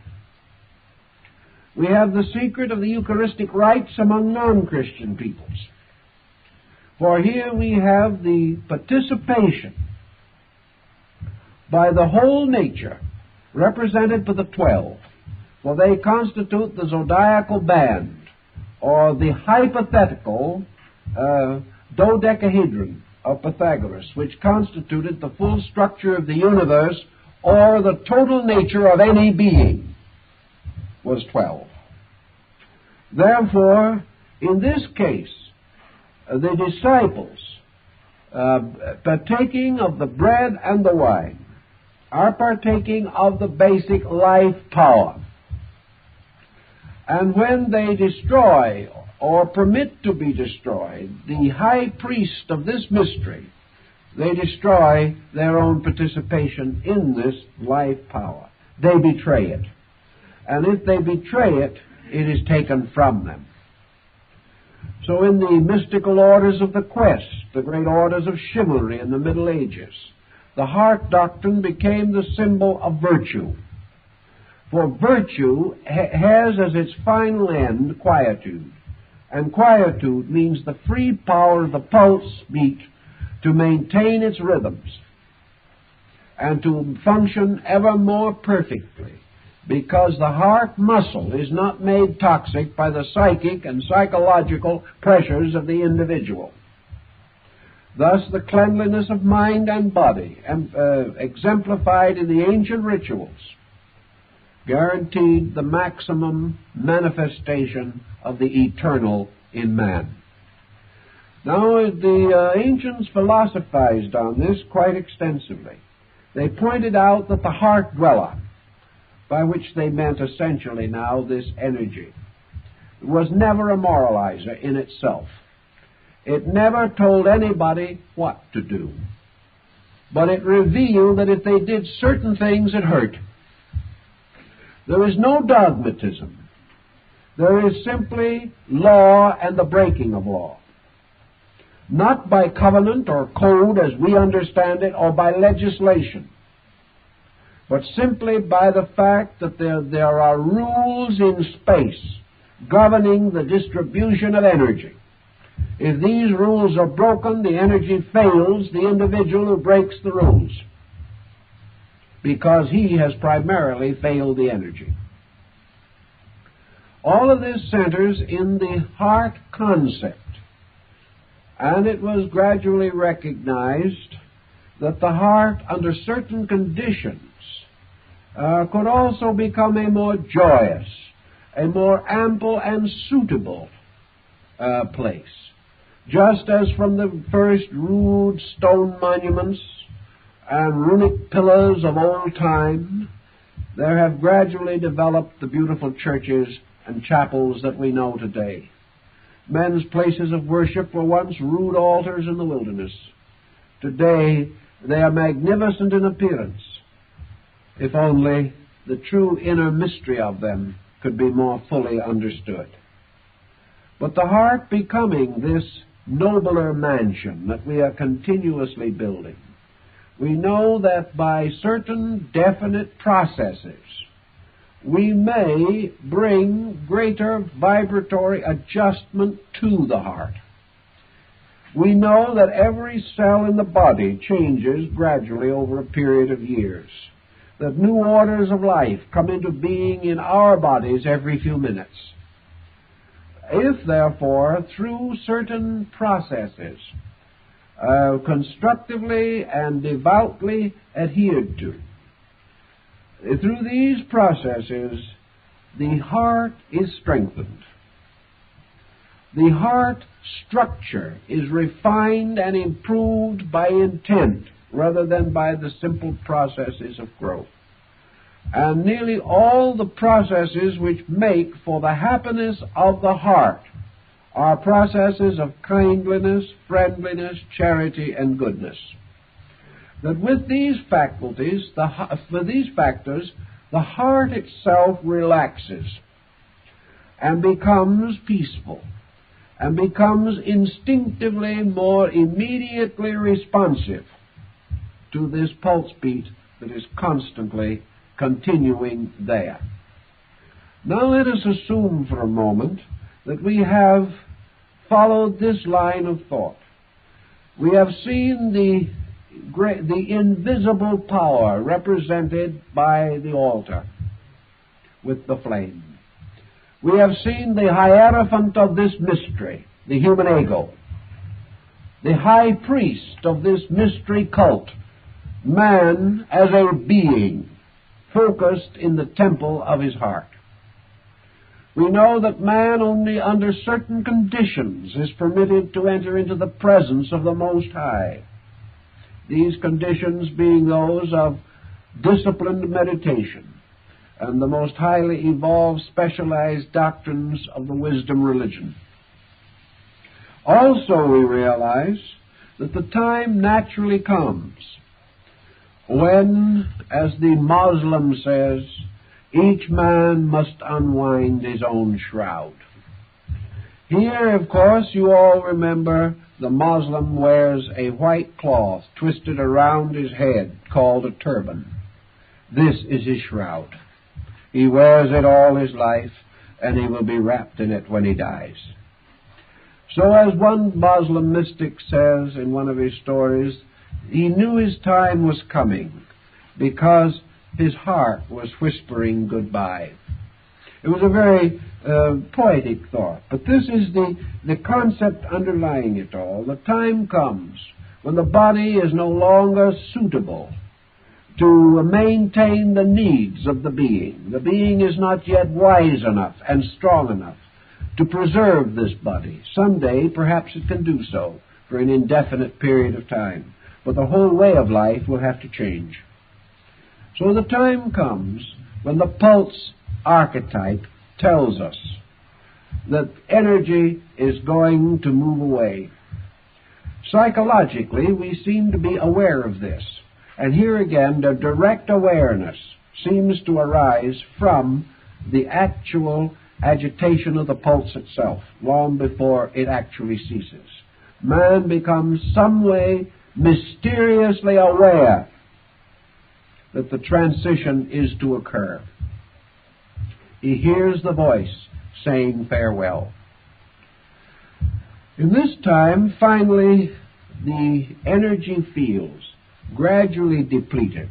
We have the secret of the Eucharistic rites among non-Christian peoples. For here we have the participation by the whole nature represented by the 12, for they constitute the zodiacal band, or the hypothetical dodecahedron of Pythagoras, which constituted the full structure of the universe, or the total nature of any being, was 12. Therefore, in this case, the disciples, partaking of the bread and the wine, are partaking of the basic life power. And when they destroy or permit to be destroyed the high priest of this mystery, they destroy their own participation in this life power. They betray it. And if they betray it, it is taken from them. So in the mystical orders of the quest, the great orders of chivalry in the Middle Ages, the heart doctrine became the symbol of virtue. For virtue has as its final end quietude. And quietude means the free power of the pulse beat to maintain its rhythms and to function ever more perfectly, because the heart muscle is not made toxic by the psychic and psychological pressures of the individual. Thus, the cleanliness of mind and body, exemplified in the ancient rituals, guaranteed the maximum manifestation of the eternal in man. Now, the ancients philosophized on this quite extensively. They pointed out that the heart dweller, by which they meant essentially now this energy, was never a moralizer in itself. It never told anybody what to do, but it revealed that if they did certain things, it hurt. There is no dogmatism. There is simply law and the breaking of law. Not by covenant or code as we understand it, or by legislation, but simply by the fact that there are rules in space governing the distribution of energy. If these rules are broken, the energy fails the individual who breaks the rules, because he has primarily failed the energy. All of this centers in the heart concept, and it was gradually recognized that the heart, under certain conditions, could also become a more joyous, a more ample and suitable place. Just as from the first rude stone monuments and runic pillars of old time, there have gradually developed the beautiful churches and chapels that we know today. Men's places of worship were once rude altars in the wilderness. Today, they are magnificent in appearance, if only the true inner mystery of them could be more fully understood. But the heart becoming this nobler mansion that we are continuously building, we know that by certain definite processes, we may bring greater vibratory adjustment to the heart. We know that every cell in the body changes gradually over a period of years, that new orders of life come into being in our bodies every few minutes. If, therefore, through certain processes, constructively and devoutly adhered to, through these processes, the heart is strengthened. The heart structure is refined and improved by intent rather than by the simple processes of growth. And nearly all the processes which make for the happiness of the heart are processes of kindliness, friendliness, charity, and goodness. That with these faculties, with these factors, the heart itself relaxes and becomes peaceful and becomes instinctively more immediately responsive to this pulse beat that is constantly continuing there. Now let us assume for a moment that we have followed this line of thought. We have seen the invisible power represented by the altar with the flame. We have seen the hierophant of this mystery, the human ego, the high priest of this mystery cult, man as a being focused in the temple of his heart. We know that man only under certain conditions is permitted to enter into the presence of the Most High. These conditions being those of disciplined meditation and the most highly evolved specialized doctrines of the wisdom religion. Also we realize that the time naturally comes when, as the Muslim says, each man must unwind his own shroud. Here, of course, you all remember the Muslim wears a white cloth twisted around his head called a turban. This is his shroud. He wears it all his life, and he will be wrapped in it when he dies. So as one Muslim mystic says in one of his stories, he knew his time was coming because his heart was whispering goodbye. It was a very poetic thought, but this is the concept underlying it all. The time comes when the body is no longer suitable to maintain the needs of the being. The being is not yet wise enough and strong enough to preserve this body. Someday, perhaps it can do so for an indefinite period of time, but the whole way of life will have to change. So the time comes when the pulse archetype tells us that energy is going to move away. Psychologically, we seem to be aware of this. And here again, the direct awareness seems to arise from the actual agitation of the pulse itself, long before it actually ceases. Man becomes some way mysteriously aware that the transition is to occur. He hears the voice saying farewell. In this time, finally, the energy fields, gradually depleted,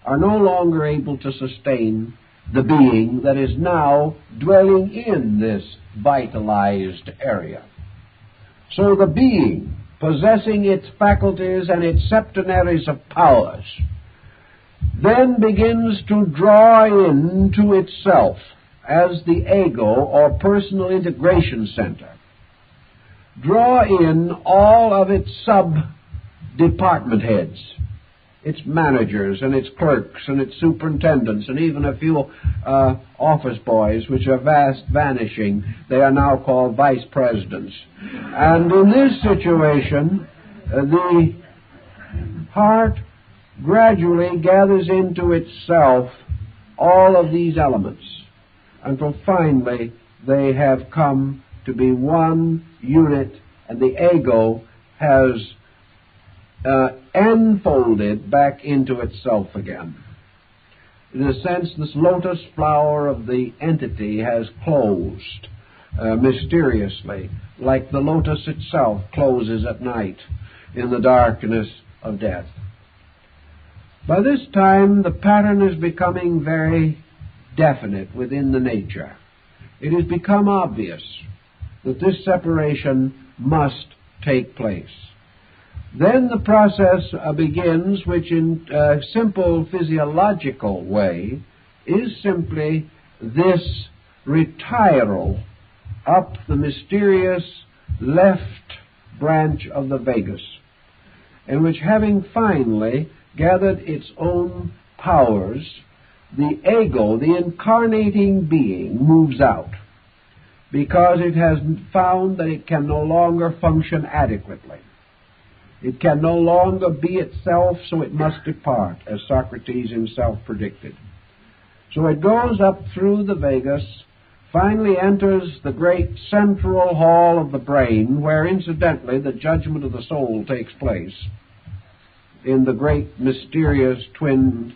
are no longer able to sustain the being that is now dwelling in this vitalized area. So the being, possessing its faculties and its septenaries of powers, then begins to draw into itself as the ego or personal integration center, draw in all of its sub-department heads, its managers and its clerks and its superintendents and even a few office boys, which are fast vanishing. They are now called vice presidents. And in this situation, the heart gradually gathers into itself all of these elements until finally they have come to be one unit, and the ego has enfolded back into itself again. In a sense, this lotus flower of the entity has closed mysteriously, like the lotus itself closes at night in the darkness of death. By this time, the pattern is becoming very definite within the nature. It has become obvious that this separation must take place. Then the process begins, which in a simple physiological way is simply this retiral up the mysterious left branch of the vagus, in which, having finally gathered its own powers, the ego, the incarnating being, moves out because it has found that it can no longer function adequately. It can no longer be itself, so it must depart, as Socrates himself predicted. So it goes up through the vagus, finally enters the great central hall of the brain, where incidentally the judgment of the soul takes place, in the great mysterious twin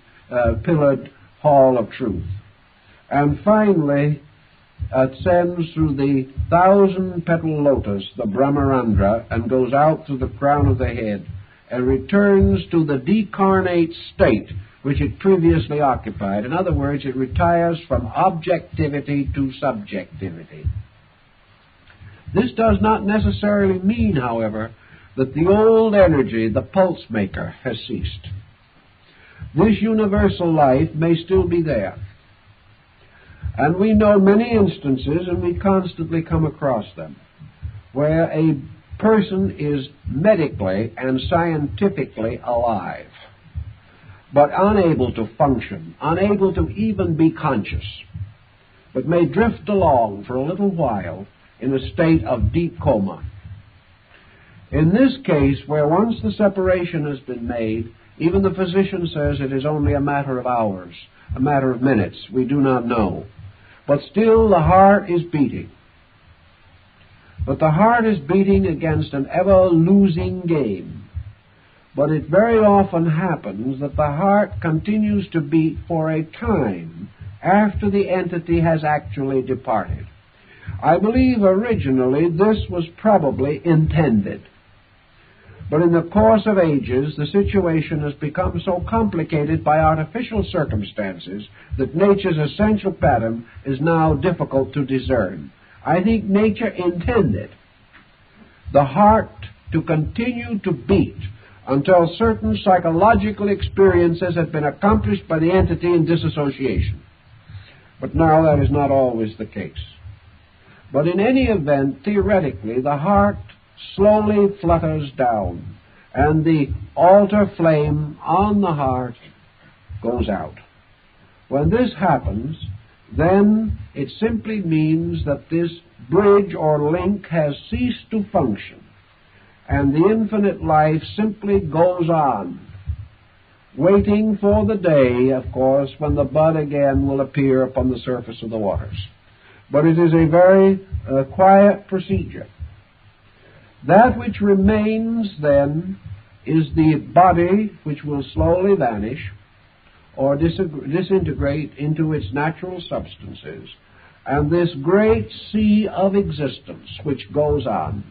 pillared hall of truth. And finally ascends through the 1,000-petal lotus, the Brahmarandra, and goes out through the crown of the head and returns to the decarnate state which it previously occupied. In other words, it retires from objectivity to subjectivity. This does not necessarily mean, however, that the old energy, the Pacemaker, has ceased. This universal life may still be there. And we know many instances, and we constantly come across them, where a person is medically and scientifically alive, but unable to function, unable to even be conscious, but may drift along for a little while in a state of deep coma. In this case, where once the separation has been made, even the physician says it is only a matter of hours, a matter of minutes. We do not know. But still the heart is beating. But the heart is beating against an ever-losing game. But it very often happens that the heart continues to beat for a time after the entity has actually departed. I believe originally this was probably intended. But in the course of ages, the situation has become so complicated by artificial circumstances that nature's essential pattern is now difficult to discern. I think nature intended the heart to continue to beat until certain psychological experiences have been accomplished by the entity in dissociation. But now that is not always the case. But in any event, theoretically, the heart slowly flutters down, and the altar flame on the heart goes out. When this happens, then it simply means that this bridge or link has ceased to function, and the infinite life simply goes on, waiting for the day, of course, when the bud again will appear upon the surface of the waters. But it is a very quiet procedure. That which remains, then, is the body which will slowly vanish or disintegrate into its natural substances, and this great sea of existence which goes on.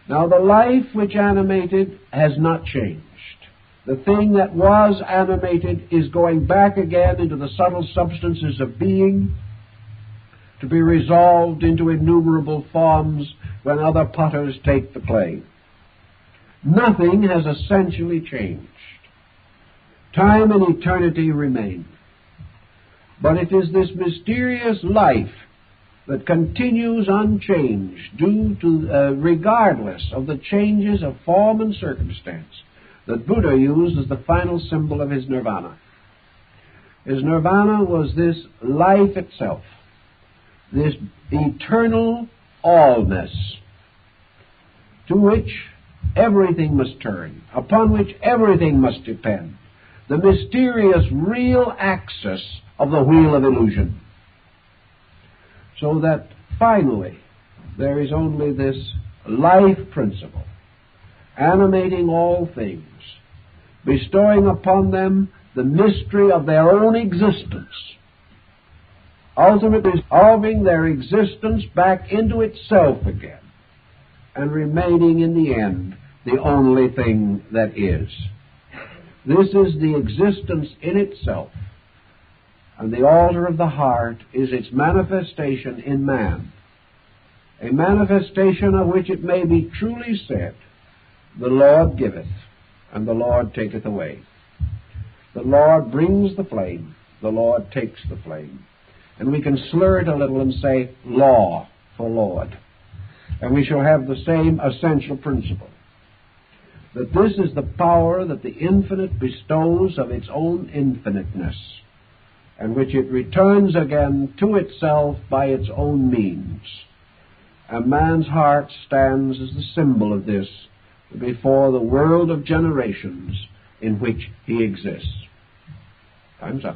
Now, the life which animated has not changed. The thing that was animated is going back again into the subtle substances of being, to be resolved into innumerable forms when other potters take the clay. Nothing has essentially changed. Time and eternity remain. But it is this mysterious life that continues unchanged, regardless of the changes of form and circumstance, that Buddha used as the final symbol of his nirvana. His nirvana was this life itself, this eternal allness, to which everything must turn, upon which everything must depend, the mysterious real axis of the wheel of illusion. So that finally there is only this life principle, animating all things, bestowing upon them the mystery of their own existence, ultimately resolving their existence back into itself again, and remaining in the end the only thing that is. This is the existence in itself, and the altar of the heart is its manifestation in man, a manifestation of which it may be truly said, the Lord giveth, and the Lord taketh away. The Lord brings the flame, the Lord takes the flame. And we can slur it a little and say, law for Lord. And we shall have the same essential principle, that this is the power that the infinite bestows of its own infiniteness, and which it returns again to itself by its own means. And man's heart stands as the symbol of this before the world of generations in which he exists. Time's up.